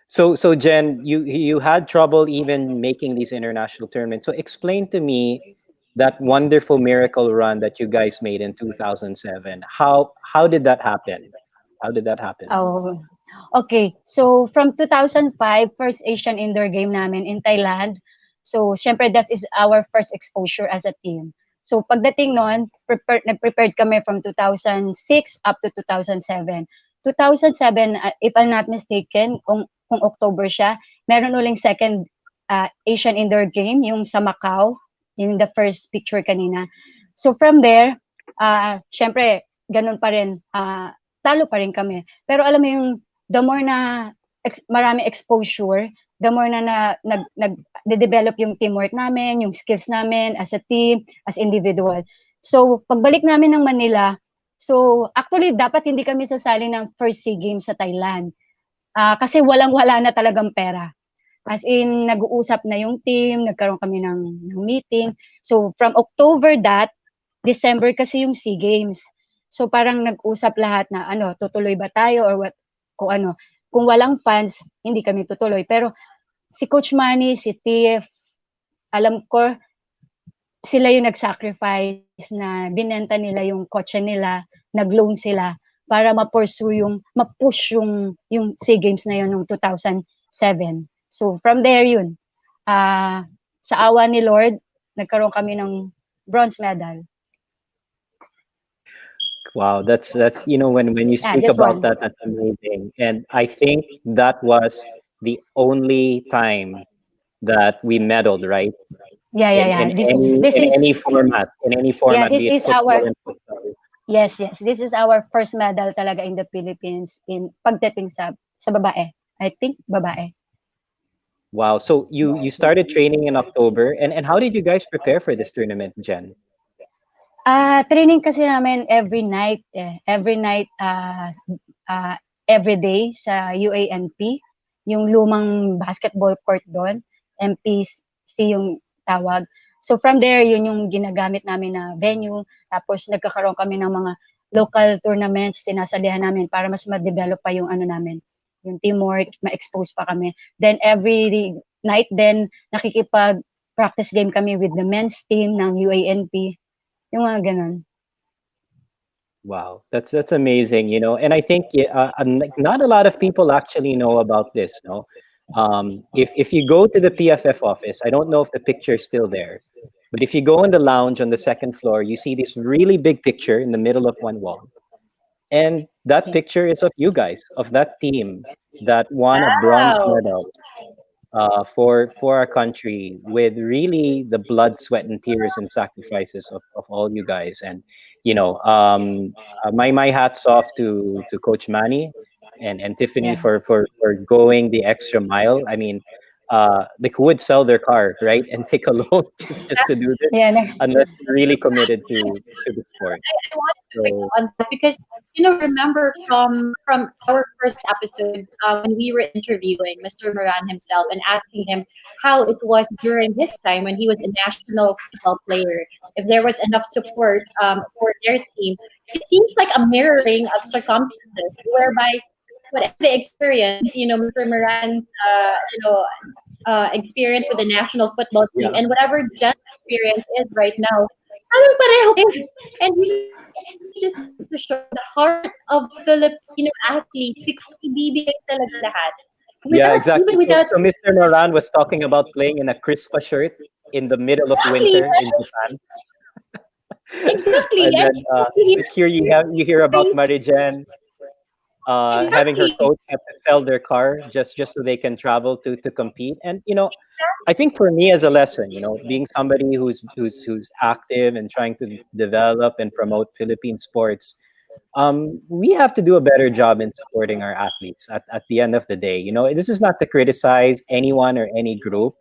So Jen, you had trouble even making these international tournaments. So explain to me that wonderful miracle run that you guys made in 2007. How did that happen? How did that happen? Oh, okay. So from 2005, first Asian indoor game namin in Thailand. So syempre that is our first exposure as a team. So pagdating noon, nag-prepared kami from 2006 up to 2007. 2007, if I'm not mistaken, kung October siya, meron uling second Asian indoor game, yung sa Macau, yung the first picture kanina. So from there, syempre, ganun pa rin, talo pa rin kami. Pero alam mo yung the more na marami exposure, the more na nag-develop yung teamwork namin, yung skills namin as a team, as individual. So, pagbalik namin ng Manila, so actually dapat hindi kami sasali ng first SEA Games sa Thailand. Kasi walang-wala na talagang pera. As in, nag-uusap na yung team, nagkaroon kami ng meeting. So, from October December kasi yung SEA Games. So parang nag-usap lahat na tutuloy ba tayo or what, kung ano. Kung walang fans, hindi kami tutuloy. Pero si Coach Manny, si Tiff, alam ko sila yung nag-sacrifice na binenta nila yung kotse nila, nag-loan sila para ma-push yung SEA Games na yun noong 2007. 7. So from there yun, sa awa ni Lord, nagkaroon kami ng bronze medal. Wow, that's when you Yeah, speak just about one. that, that's amazing. And I think that was the only time that we medaled, right? Yeah. In any Yeah, format, this be it is football our and futsal. yes. This is our first medal talaga in the Philippines in pagdating sa babae. I think babae. Wow. So you started training in October, and how did you guys prepare for this tournament, Jen? Training kasi namin every night eh. Every night, ah, every day sa UANP, yung lumang basketball court do'n, MPC yung tawag. So from there, yun yung ginagamit namin na venue. Tapos nagkakaroon kami ng mga local tournaments, sinasalihan namin para mas ma-develop pa yung ano namin, yung teamwork, ma-expose pa kami. Then every night din, nakikipag-practice game kami with the men's team ng UANP. Yung mga gano'n. Wow, that's amazing, and I think like, not a lot of people actually know about this. No, if you go to the PFF office, I don't know if the picture is still there, but if you go in the lounge on the second floor, you see this really big picture in the middle of one wall, and that Yeah. picture is of you guys, of that team that won a bronze Wow. medal for our country with really the blood, sweat, and tears and sacrifices of all you guys. And my hats off to Coach Manny and Tiffany Yeah. for going the extra mile. I mean, they would sell their car, right, and take a loan just to do this, Yeah, unless you're really committed to the sport. I wanted to pick So up on that because remember from our first episode when we were interviewing Mr. Moran himself and asking him how it was during his time when he was a national football player, if there was enough support for their team. It seems like a mirroring of circumstances whereby whatever the experience, Mr. Moran's experience with the national football team yeah, and whatever Jen's experience is right now, parang pareho din. And he just wanted to show the heart of the Filipino athlete because ibibigay talaga lahat. yeah, Without, exactly. even So, without, so Mr. Moran was talking about playing in a crispa shirt in the middle of exactly, winter in Japan. exactly, And and then he like here you hear about brings, Marijen having her exactly, coach have to sell their car just so they can travel to compete. And I think for me as a lesson, being somebody who's active and trying to develop and promote Philippine sports, we have to do a better job in supporting our athletes at the end of the day. This is not to criticize anyone or any group,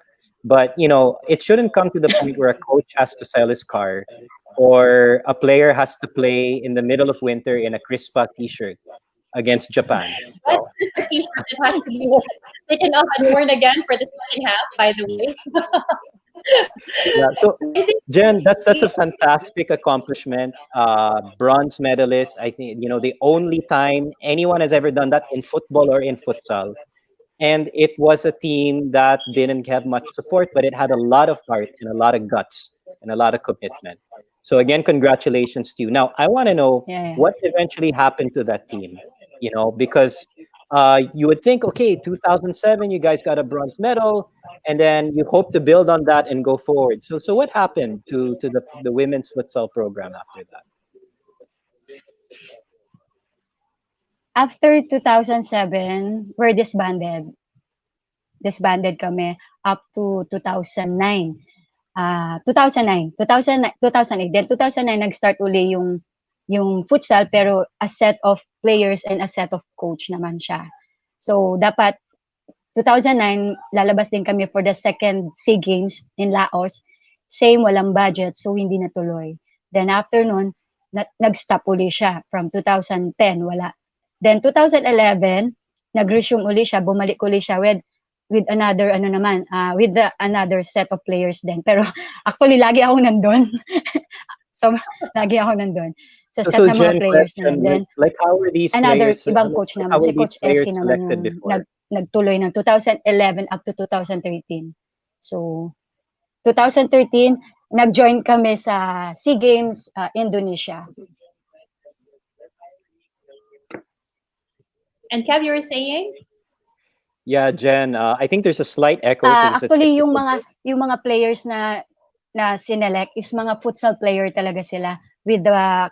but it shouldn't come to the point where a coach has to sell his car or a player has to play in the middle of winter in a crispa t-shirt against Japan. but just a t-shirt that has to be taken off and worn again for the second half, by the way. Yeah. So, I think Jen, that's a fantastic accomplishment. Bronze medalist. I think the only time anyone has ever done that in football or in futsal. And it was a team that didn't have much support, but it had a lot of heart and a lot of guts and a lot of commitment. So again, congratulations to you. Now, I want to know yeah. what eventually happened to that team. Because you would think, okay, 2007, you guys got a bronze medal, and then you hope to build on that and go forward. So what happened to the women's futsal program after that? After 2007, we're disbanded. Disbanded kami up to 2009. 2009, 2008. Then 2009 nag-start uli yung futsal pero a set of players and a set of coach naman siya. So dapat 2009 lalabas din kami for the second SEA Games in Laos. Same, walang budget so hindi natuloy. Then after nun, nag-stop uli siya from 2010, wala. Then 2011, nag-resume uli siya, bumalik uli siya with another ano naman, with another set of players din. Pero actually lagi ako nandun. So lagi ako nandun sa So, set so ng mga Jen, players na yun. question, Then like how were these another players? ibang coach How naman, were si these Coach players Essie naman selected yung before? nagtuloy ng 2011 up to 2013. So 2013, nag-join kami sa SEA Games, Indonesia. and Kev, you were saying? Yeah, Jen, I think there's a slight echo, so this is a Actually technical bit. yung mga players na sinelect is mga futsal player talaga sila with the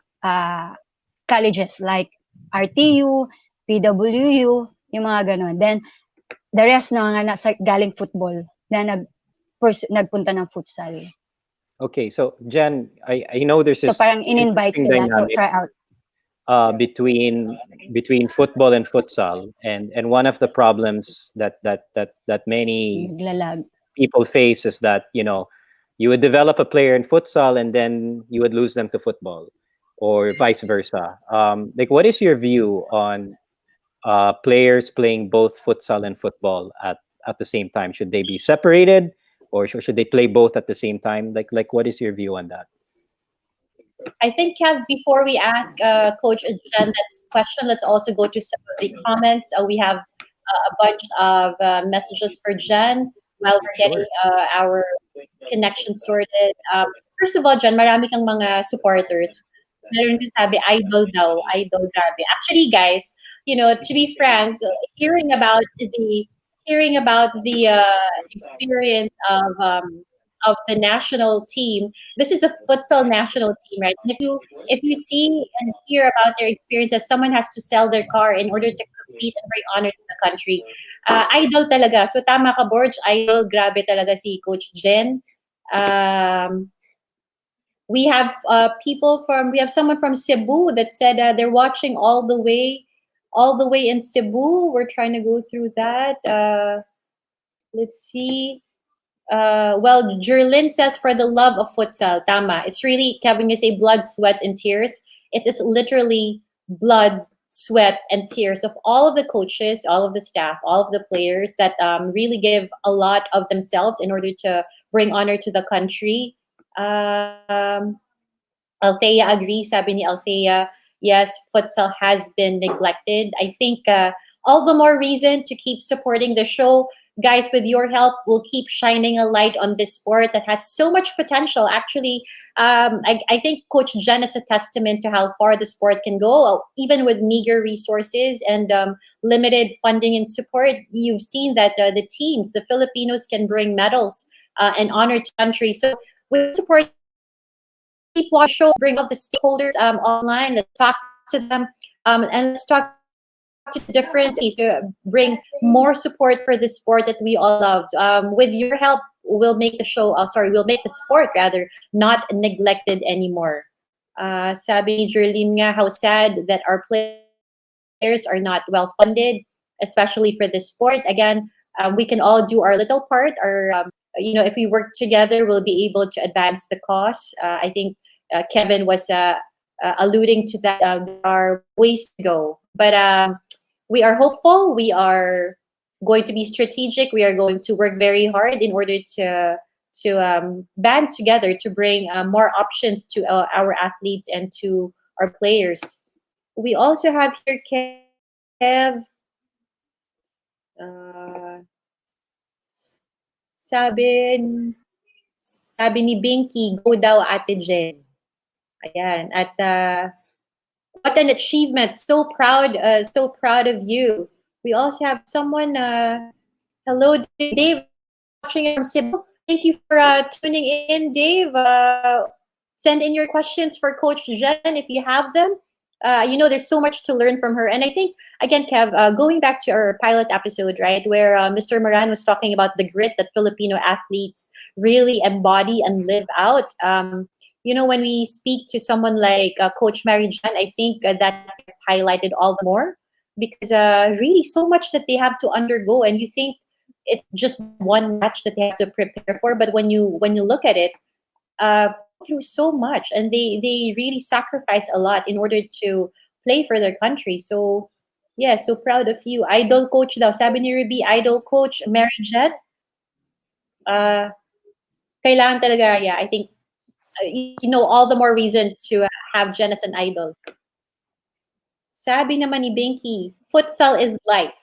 colleges like RTU, PWU, yung mga gano'n. Then the rest na mga nasa galing football na nagpunta ng futsal. Okay, so Jen, I know there's So this parang in-invite interesting sila to dynamic try out. between football and futsal, and one of the problems that many Naglalag. people face is that you would develop a player in futsal and then you would lose them to football, or vice versa. Like, what is your view on players playing both futsal and football at the same time? Should they be separated, or should they play both at the same time? Like what is your view on that? I think, Kev, before we ask Coach Jen that question, let's also go to some of the comments. We have a bunch of messages for Jen while we're getting Sure. our connection sorted. First of all, Jen, marami kang mga supporters. Meron din sabi, idol daw, idol, grabe. Actually, guys, to be frank, hearing about the experience of the national team. This is the futsal national team, right? And if you see and hear about their experiences, someone has to sell their car in order to compete and bring honor to the country. Idol talaga. So tama ka, Borge. Idol, grabe talaga si Coach Jen. Um, we have someone from Cebu that said they're watching all the way in Cebu. We're trying to go through that. Let's see. Well, Jerlyn says for the love of futsal, tama. It's really, Kevin, you say blood, sweat, and tears. It is literally blood, sweat, and tears of all of the coaches, all of the staff, all of the players that really give a lot of themselves in order to bring honor to the country. Althea agrees, sabi ni Althea. Yes, futsal has been neglected. I think all the more reason to keep supporting the show. Guys, with your help, we'll keep shining a light on this sport that has so much potential. Actually, I think Coach Jen is a testament to how far the sport can go, even with meager resources and limited funding and support. You've seen that the Filipinos can bring medals and honor to country. So with support, keep watching shows, bring up the stakeholders online. Let's talk to them, and let's talk to different entities to bring more support for the sport that we all love. With your help, we'll make the sport rather not neglected anymore. Sabi ni Jerlyn nga, how sad that our players are not well funded, especially for this sport. Again, we can all do our little part. If we work together, we'll be able to advance the cause. I think Kevin was alluding to that. There are ways to go, but we are hopeful. We are going to be strategic. We are going to work very hard in order to band together to bring more options to our athletes and to our players. We also have here Kev. Uh, sabi sabi ni Binky, go daw Ate Jen. Ayan. At what an achievement. So proud of you. We also have someone, hello, Dave, watching us from Cebu. Thank you for tuning in, Dave. Send in your questions for Coach Jen if you have them. There's so much to learn from her. And I think, again, Kev, going back to our pilot episode, right, where Mr. Moran was talking about the grit that Filipino athletes really embody and live out. When we speak to someone like Coach Mary Jan, I think that gets highlighted all the more because really so much that they have to undergo, and you think it's just one match that they have to prepare for, but when you look at it, they go through so much, and they really sacrifice a lot in order to play for their country. So yeah, so proud of you. Idol coach daw. Sabi ni Ruby, idol coach Mary Jan. Uh, Kailangan talaga, yeah, I think all the more reason to have Jen as an idol. Sabi naman ni Binky, futsal is life.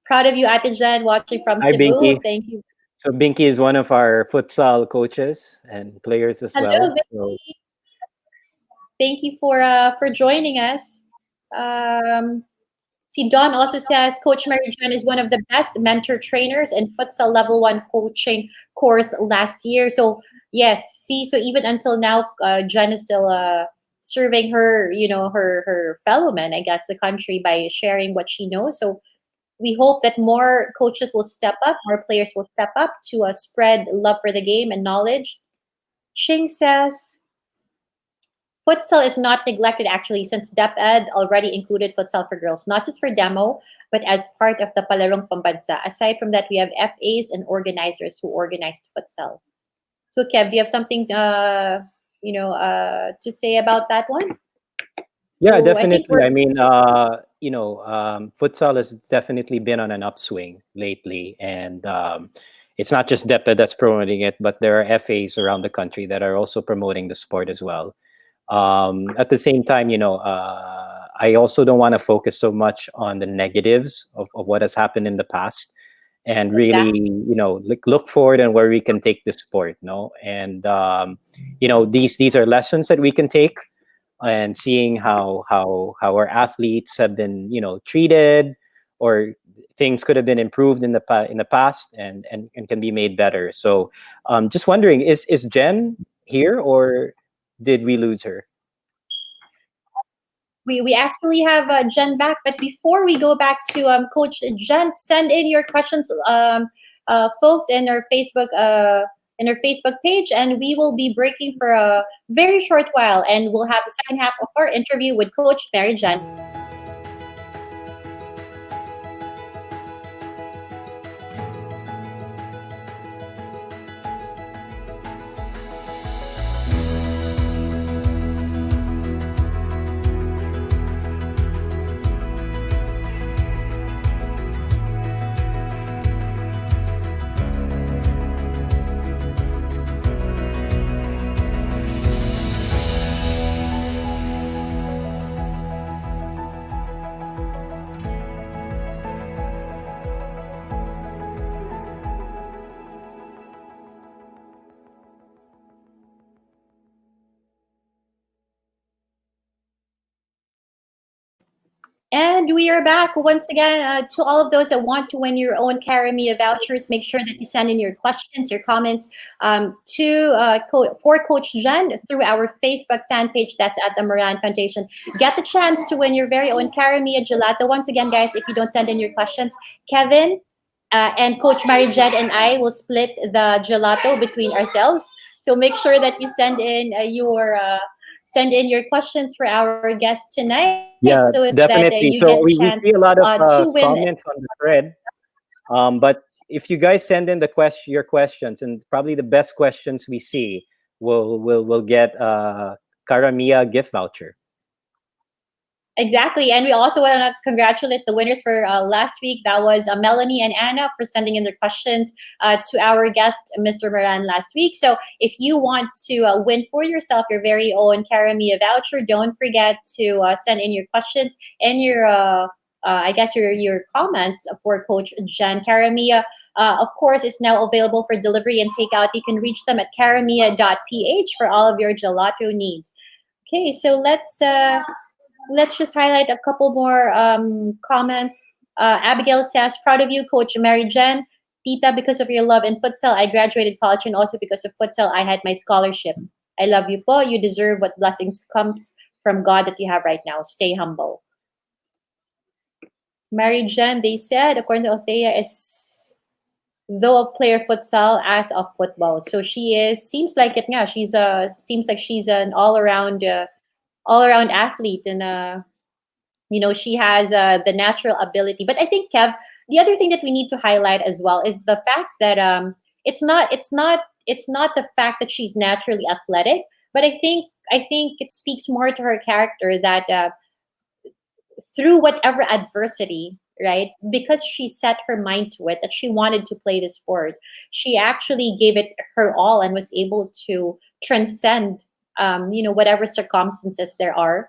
Proud of you, Ate Jen, watching from Hi, Cebu. Binky. Thank you. So Binky is one of our futsal coaches and players as Hello, well. So Binky. Thank you for joining us. Um, See, Don also says Coach Mary Jen is one of the best mentor trainers in futsal level one coaching course last year. So yes, see, so even until now, Jen is still serving her, her fellow men, I guess, the country by sharing what she knows. So we hope that more coaches will step up, more players will step up to spread love for the game and knowledge. Shing says, futsal is not neglected actually since DepEd already included futsal for girls, not just for demo, but as part of the Palarong Pambansa. Aside from that, we have FAs and organizers who organized futsal. So Kev, do you have something to say about that one? Yeah, So I think definitely. we're I mean, futsal has definitely been on an upswing lately, and it's not just DEPA that's promoting it, but there are FAs around the country that are also promoting the sport as well. At the same time, I also don't want to focus so much on the negatives of what has happened in the past, and really, exactly. look forward and where we can take the sport. No, and these are lessons that we can take, and seeing how our athletes have been treated, or things could have been improved in the past, and can be made better. So just wondering, is Jen here, or did we lose her? We actually have Jen back, but before we go back to Coach Jen, send in your questions, folks, in our Facebook page, and we will be breaking for a very short while, and we'll have the second half of our interview with Coach Mary Jen. And we are back once again. To all of those that want to win your own Carry Me vouchers, make sure that you send in your questions, your comments for Coach Jen through our Facebook fan page. That's at the Moran Foundation. Get the chance to win your very own Carry Me gelato. Once again, guys, if you don't send in your questions, Kevin and Coach Mary Jen and I will split the gelato between ourselves. So make sure that you send in your questions for our guest tonight, so if Yeah, that you get a definitely. chance So we see a lot of to win. comments on the thread. But if you guys send in your questions, and probably the best questions we see, will get a Karamia gift voucher. Exactly. And we also want to congratulate the winners for last week. That was Melanie and Anna for sending in their questions to our guest, Mr. Moran, last week. So if you want to win for yourself your very own Karamia voucher, don't forget to send in your questions and I guess your comments for Coach Jen. Karamia, of course, is now available for delivery and takeout. You can reach them at karamia.ph for all of your gelato needs. Okay, so let's just highlight a couple more comments. Abigail says, proud of you, Coach Mary Jen. Tita, because of your love in futsal, I graduated college, and also because of futsal, I had my scholarship. I love you po. You deserve what blessings comes from God that you have right now. Stay humble. Mary Jen, they said, according to Althea, is though a player futsal as of football. So she seems like it. Yeah, seems like she's an all around athlete, and she has the natural ability. But I think, Kev, the other thing that we need to highlight as well is the fact that it's not the fact that she's naturally athletic, but I think it speaks more to her character that through whatever adversity, right? Because she set her mind to it that she wanted to play the sport, she actually gave it her all and was able to transcend, whatever circumstances there are,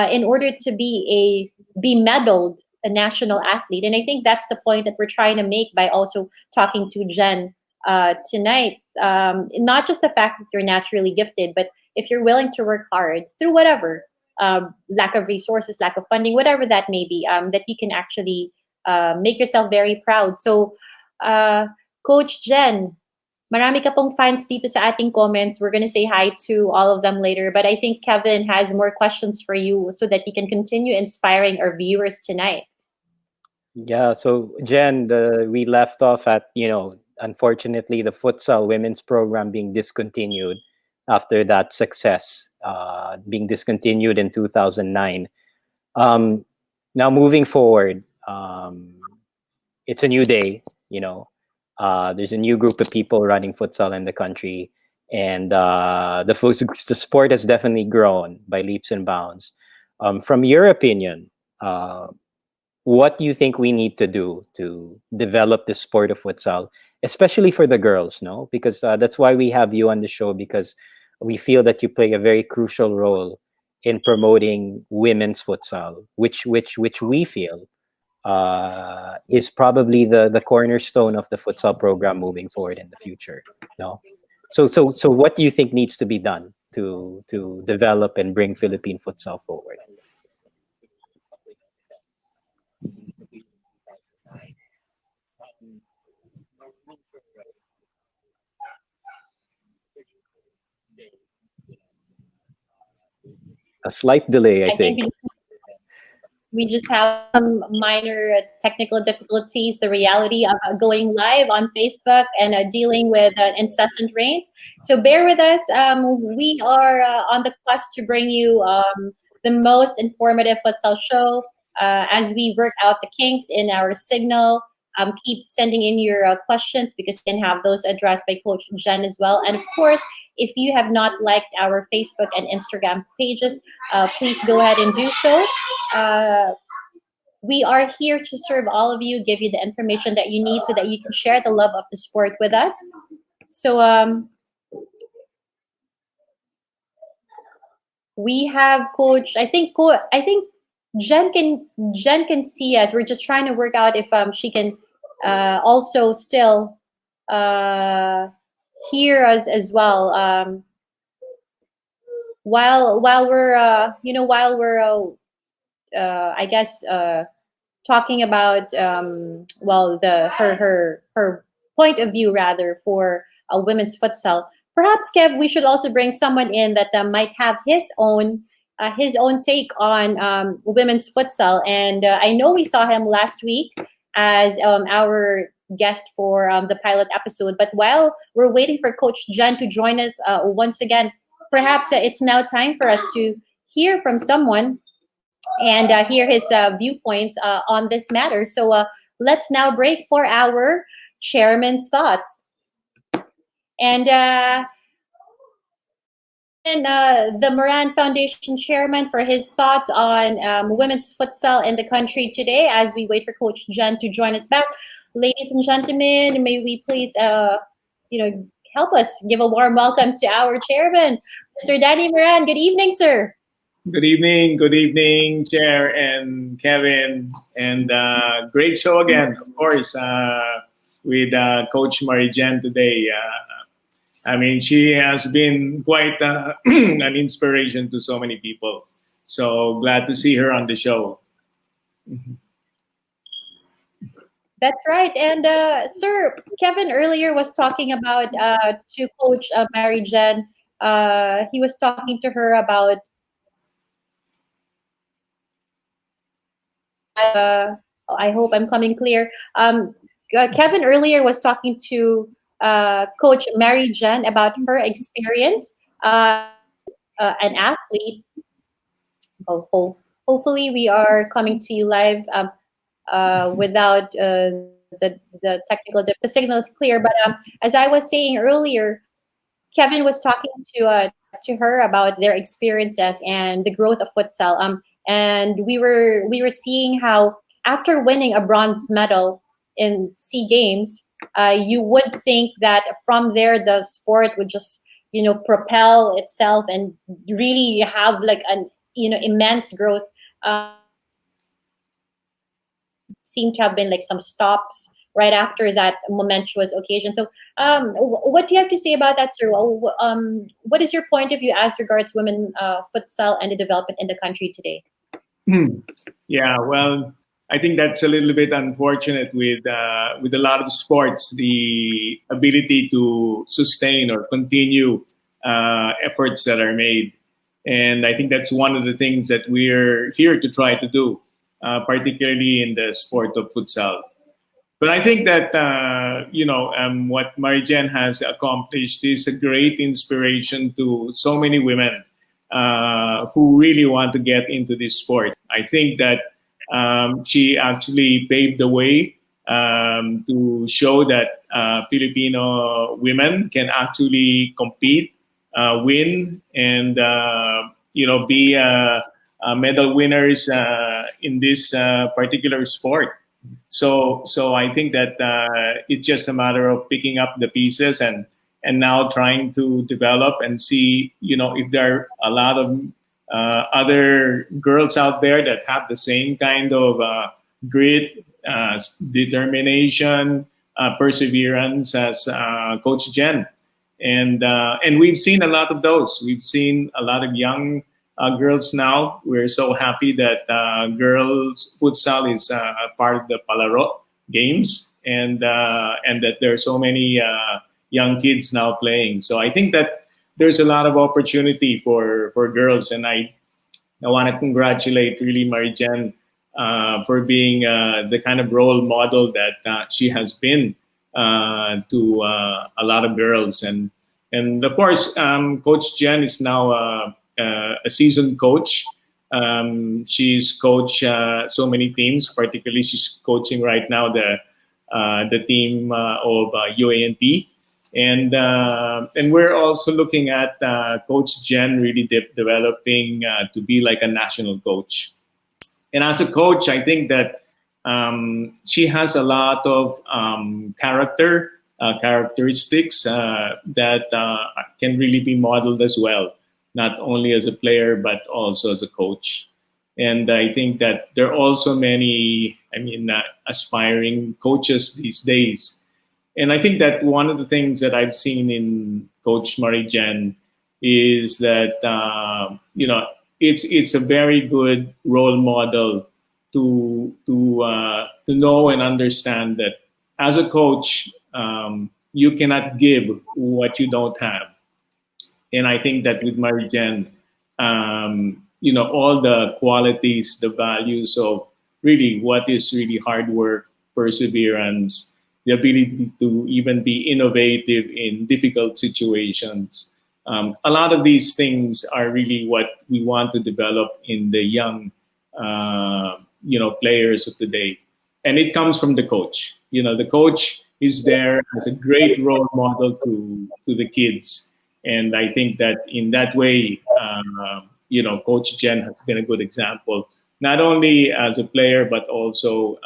in order to be medaled a national athlete. And I think that's the point that we're trying to make by also talking to Jen tonight. Not just the fact that you're naturally gifted, but if you're willing to work hard through whatever, lack of resources, lack of funding, whatever that may be, that you can actually make yourself very proud. So, uh, Coach Jen, marami ka pong fans dito sa ating comments. We're gonna say hi to all of them later. But I think Kevin has more questions for you so that you can continue inspiring our viewers tonight. Yeah, so Jen, we left off at, unfortunately, the futsal women's program being discontinued after that success, being discontinued in 2009. Um, Now, moving forward, it's a new day, you know. There's a new group of people running futsal in the country, and the sport has definitely grown by leaps and bounds. From your opinion, uh, what do you think we need to do to develop the sport of futsal, especially for the girls? No, because that's why we have you on the show, because we feel that you play a very crucial role in promoting women's futsal, which we feel is probably the cornerstone of the futsal program moving forward in the future. No, so what do you think needs to be done to develop and bring Philippine futsal forward? A slight delay, I I think think. we just have some minor technical difficulties. The reality of going live on Facebook and dealing with incessant rains. So bear with us. We are on the quest to bring you the most informative futsal show as we work out the kinks in our signal. Keep sending in your questions because we can have those addressed by Coach Jen as well. And of course, if you have not liked our Facebook and Instagram pages, please go ahead and do so. Uh, we are here to serve all of you, give you the information that you need so that you can share the love of the sport with us. So we have Coach. I think Jen can see us. We're just trying to work out if she can also still uh, hear us as well. While we're while we're I guess talking about well the her point of view rather for women's futsal. Perhaps Kev, we should also bring someone in that might have his own take on women's futsal. And I know we saw him last week as our guest for the pilot episode. But while we're waiting for Coach Jen to join us once again, perhaps it's now time for us to hear from someone and hear his viewpoint on this matter. So let's now break for our chairman's thoughts. And the Moran Foundation chairman for his thoughts on women's futsal in the country today as we wait for Coach Jen to join us back. Ladies and gentlemen, may we please, help us give a warm welcome to our chairman, Mr. Danny Moran. Good evening, sir. Good evening, Chair and Kevin, and great show again, of course, with Coach Mary Jen today. I mean, she has been quite an inspiration to so many people. So glad to see her on the show. That's right. And sir, Kevin earlier was talking about to Coach Mary Jen. He was talking to her about. Uh, I hope I'm coming clear. Kevin earlier was talking to Coach Mary Jen about her experience. An athlete. Oh, hopefully, we are coming to you live without the technical. The signal is clear, but as I was saying earlier, Kevin was talking to her about their experiences and the growth of futsal. And we were seeing how after winning a bronze medal in SEA Games, you would think that from there the sport would just propel itself and really have like an immense growth. Seem to have been like some stops right after that momentous occasion. So, what do you have to say about that, sir? What is your point of view as regards women futsal and the development in the country today? Yeah, well, I think that's a little bit unfortunate with a lot of sports, the ability to sustain or continue efforts that are made, and I think that's one of the things that we're here to try to do, particularly in the sport of futsal. But I think that what Marijen has accomplished is a great inspiration to so many women who really want to get into this sport. I think that she actually paved the way to show that Filipino women can actually compete, win, and be medal winners in this particular sport. So I think that it's just a matter of picking up the pieces and now trying to develop and see, if there are a lot of other girls out there that have the same kind of grit, determination, perseverance as Coach Jen. And we've seen a lot of those. We've seen a lot of young girls now. We're so happy that girls futsal is a part of the Palaro games, and that there are so many young kids now playing. So I think that there's a lot of opportunity for girls, and I want to congratulate really Marijen for being the kind of role model that she has been to a lot of girls. And of course, Coach Jen is now a seasoned coach. She's coached so many teams. Particularly, she's coaching right now the team of UANP. And we're also looking at Coach Jen really developing to be like a national coach. And as a coach, I think that she has a lot of characteristics that can really be modeled as well, not only as a player but also as a coach. And I think that there are also many, aspiring coaches these days. And I think that one of the things that I've seen in Coach Marijen is that it's a very good role model to know and understand that as a coach, you cannot give what you don't have. And I think that with Marijen, all the qualities, the values of really what is really hard work, perseverance, the ability to even be innovative in difficult situations. A lot of these things are really what we want to develop in the young, players of today. And it comes from the coach. The coach is there as a great role model to the kids. And I think that in that way, Coach Jen has been a good example, not only as a player, but also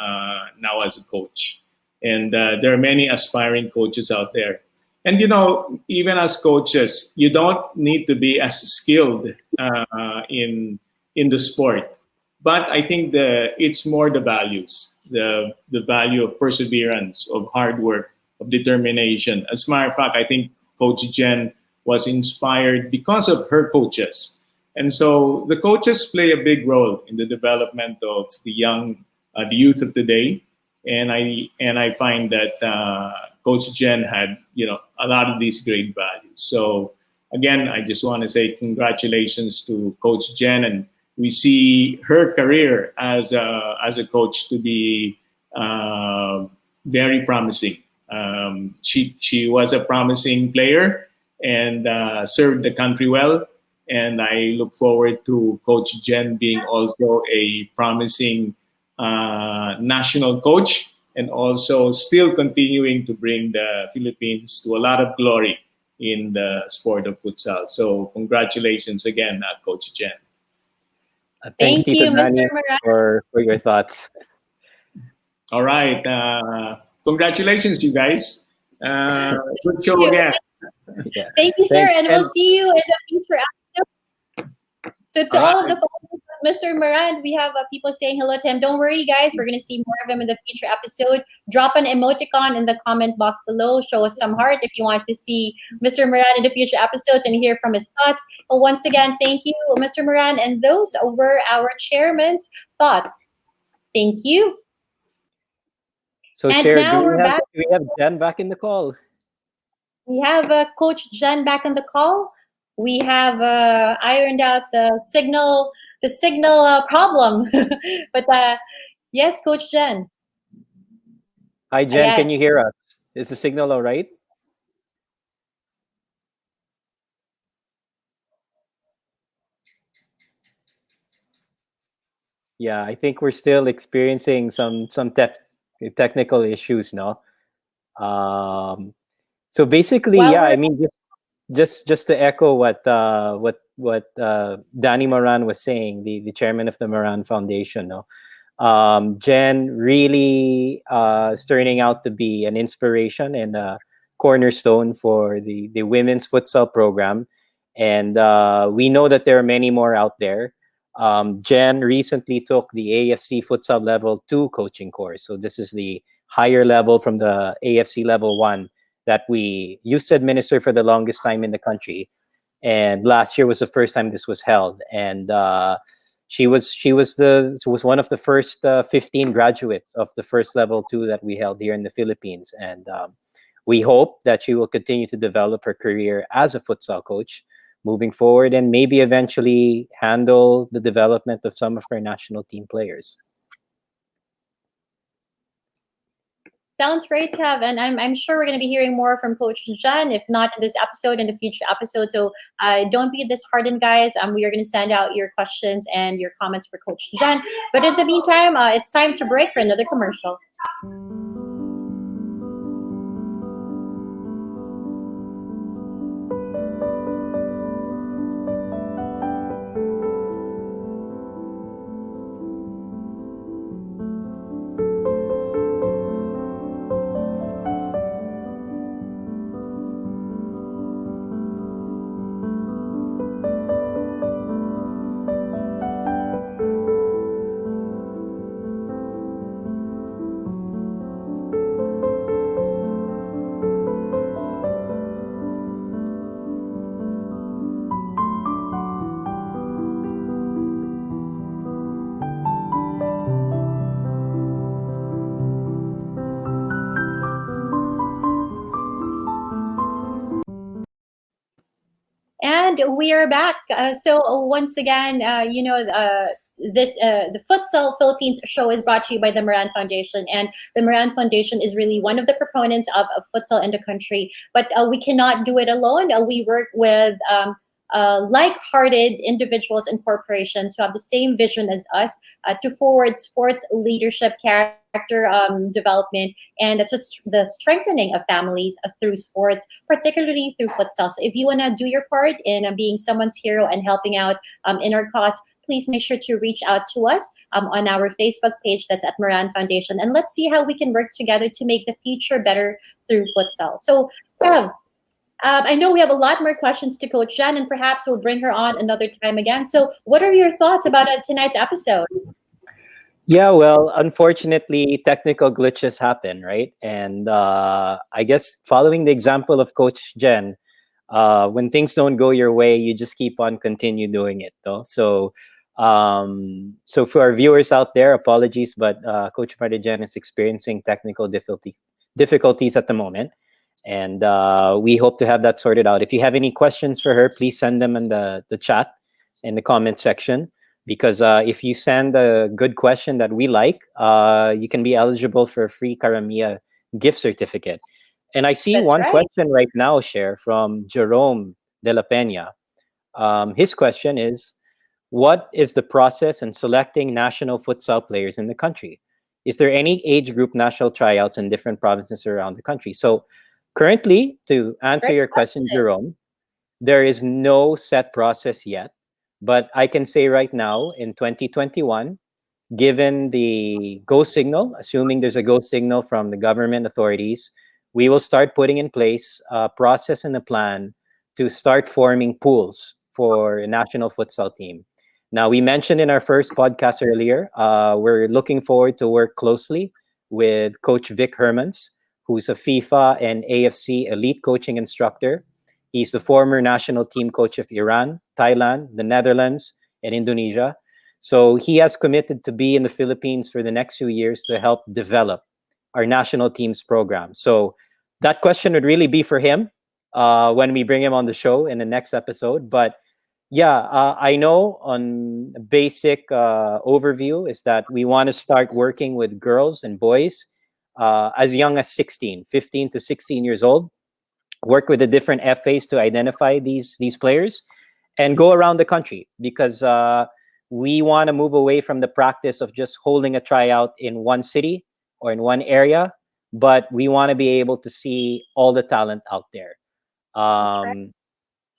now as a coach. And there are many aspiring coaches out there. And, even as coaches, you don't need to be as skilled in the sport. But I think it's more the values, the value of perseverance, of hard work, of determination. As a matter of fact, I think Coach Jen was inspired because of her coaches. And so the coaches play a big role in the development of the youth of today. And I find that Coach Jen had, a lot of these great values. So again, I just want to say congratulations to Coach Jen, and we see her career as a coach to be very promising. She was a promising player and served the country well. And I look forward to Coach Jen being also a promising national coach, and also still continuing to bring the Philippines to a lot of glory in the sport of futsal. So congratulations again, Coach Jen. Thanks, Thank Tito you, Danny, Mr. Moran. for your thoughts. All right. Congratulations, you guys. Good show again. Yeah. Thank you, sir, Thanks. and we'll see you in the future episodes. So to all of the followers Mr. Moran, we have people saying hello to him. Don't worry, guys. We're going to see more of him in the future episode. Drop an emoticon in the comment box below. Show us some heart if you want to see Mr. Moran in the future episodes and hear from his thoughts. But once again, thank you, Mr. Moran. And those were our chairman's thoughts. Thank you. So, And Cher, now we're back. do we have Jen back in the call? We have Coach Jen back on the call. We have ironed out the signal problem. But yes, Coach Jen. Hi, Jen. Yeah. Can you hear us? Is the signal all right? Yeah, I think we're still experiencing some technical issues, no? Um, so basically, While yeah, we're I mean, just to echo what Danny Moran was saying, the chairman of the Moran Foundation, no? Jen really is turning out to be an inspiration and a cornerstone for the women's futsal program, and we know that there are many more out there. Jen recently took the AFC Futsal Level 2 coaching course. So this is the higher level from the AFC Level 1 that we used to administer for the longest time in the country. And last year was the first time this was held. And she was one of the first 15 graduates of the first level 2 that we held here in the Philippines. And we hope that she will continue to develop her career as a futsal coach moving forward, and maybe eventually handle the development of some of our national team players. Sounds great, Kev. And I'm sure we're going to be hearing more from Coach Jen, if not in this episode, in the future episode. So don't be disheartened, guys. We are going to send out your questions and your comments for Coach Jen. But in the meantime, it's time to break for another commercial. And we are back. So once again, the Futsal Philippines show is brought to you by the Moran Foundation, and the Moran Foundation is really one of the proponents of futsal in the country. But we cannot do it alone. We work with like-hearted individuals and corporations who have the same vision as us to forward sports leadership, character development, and it's the strengthening of families through sports, particularly through futsal. So if you want to do your part in being someone's hero and helping out in our cause, please make sure to reach out to us on our Facebook page. That's at Moran Foundation. And let's see how we can work together to make the future better through futsal. So, I know we have a lot more questions to Coach Jen, and perhaps we'll bring her on another time again. So, what are your thoughts about tonight's episode? Yeah, well, unfortunately, technical glitches happen, right? And I guess following the example of Coach Jen, when things don't go your way, you just keep on continue doing it, though. So for our viewers out there, apologies, but Coach Jen is experiencing technical difficulties at the moment. And we hope to have that sorted out. If you have any questions for her, please send them in the chat in the comment section. Because if you send a good question that we like, you can be eligible for a free Karamia gift certificate. And I see That's one right. question right now, Cher, from Jerome de la Peña. His question is, what is the process in selecting national futsal players in the country? Is there any age group national tryouts in different provinces around the country? So currently, to answer Great your question, Jerome, there is no set process yet. But I can say right now, in 2021, given the go signal, assuming there's a go signal from the government authorities, we will start putting in place a process and a plan to start forming pools for a national futsal team. Now, we mentioned in our first podcast earlier, we're looking forward to work closely with Coach Vic Hermans, who's a FIFA and AFC elite coaching instructor. He's the former national team coach of Iran, Thailand, the Netherlands, and Indonesia. So he has committed to be in the Philippines for the next few years to help develop our national teams program. So that question would really be for him when we bring him on the show in the next episode. But yeah, I know on basic overview is that we want to start working with girls and boys as young as 16, 15 to 16 years old, work with the different FAs to identify these players and go around the country because we want to move away from the practice of just holding a tryout in one city or in one area, but we want to be able to see all the talent out there.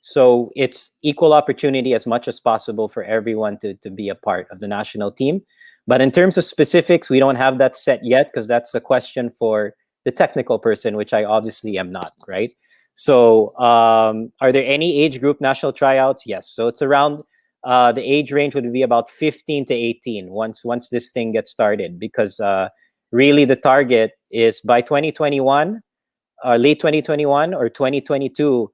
So it's equal opportunity as much as possible for everyone to be a part of the national team. But in terms of specifics, we don't have that set yet because that's a question for the technical person, which I obviously am not, right? So are there any age group national tryouts? Yes. So it's around the age range would be about 15 to 18 once this thing gets started, because really the target is by 2021, late 2021 or 2022,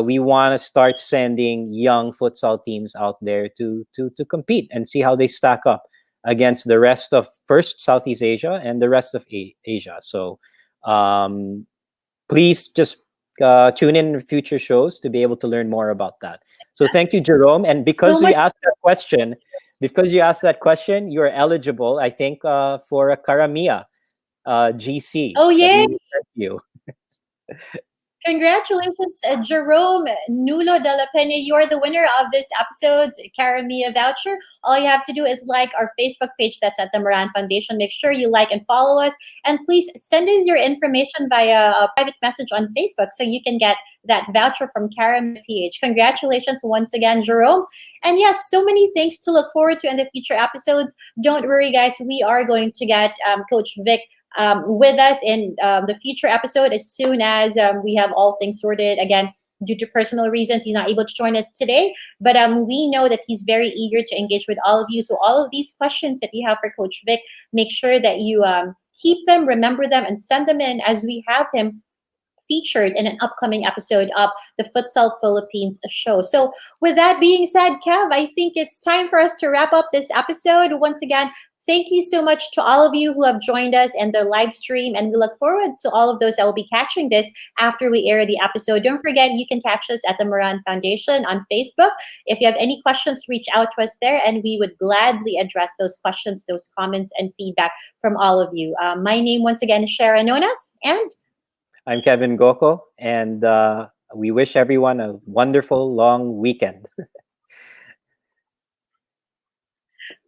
we want to start sending young futsal teams out there to compete and see how they stack up against the rest of first Southeast Asia and the rest of Asia. So please just tune in future shows to be able to learn more about that. So thank you, Jerome. And because you asked that question, you are eligible, I think, for a Karamia GC. Oh, yay! You. Congratulations, Jerome Nulo de la Pena. You are the winner of this episode's Karamia voucher. All you have to do is like our Facebook page that's at the Moran Foundation. Make sure you like and follow us. And please send us your information via a private message on Facebook so you can get that voucher from Karamia PH. Congratulations once again, Jerome. And yes, so many things to look forward to in the future episodes. Don't worry, guys. We are going to get Coach Vic with us in the future episode as soon as we have all things sorted. Again, due to personal reasons, he's not able to join us today, but we know that he's very eager to engage with all of you. So all of these questions that you have for Coach Vic, make sure that you keep them, remember them, and send them in as we have him featured in an upcoming episode of the Futsal Philippines show. So with that being said, Kev, I think it's time for us to wrap up this episode. Once again, thank you so much to all of you who have joined us in the live stream, and we look forward to all of those that will be catching this after we air the episode. Don't forget, you can catch us at the Moran Foundation on Facebook. If you have any questions, reach out to us there, and we would gladly address those questions, those comments, and feedback from all of you. My name, once again, is Sharon Nonas, and I'm Kevin Goko, and we wish everyone a wonderful long weekend.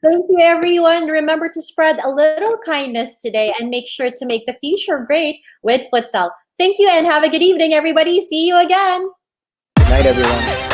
Thank you, everyone. Remember to spread a little kindness today and make sure to make the future great with futsal. Thank you and have a good evening, everybody. See you again. Good night, everyone.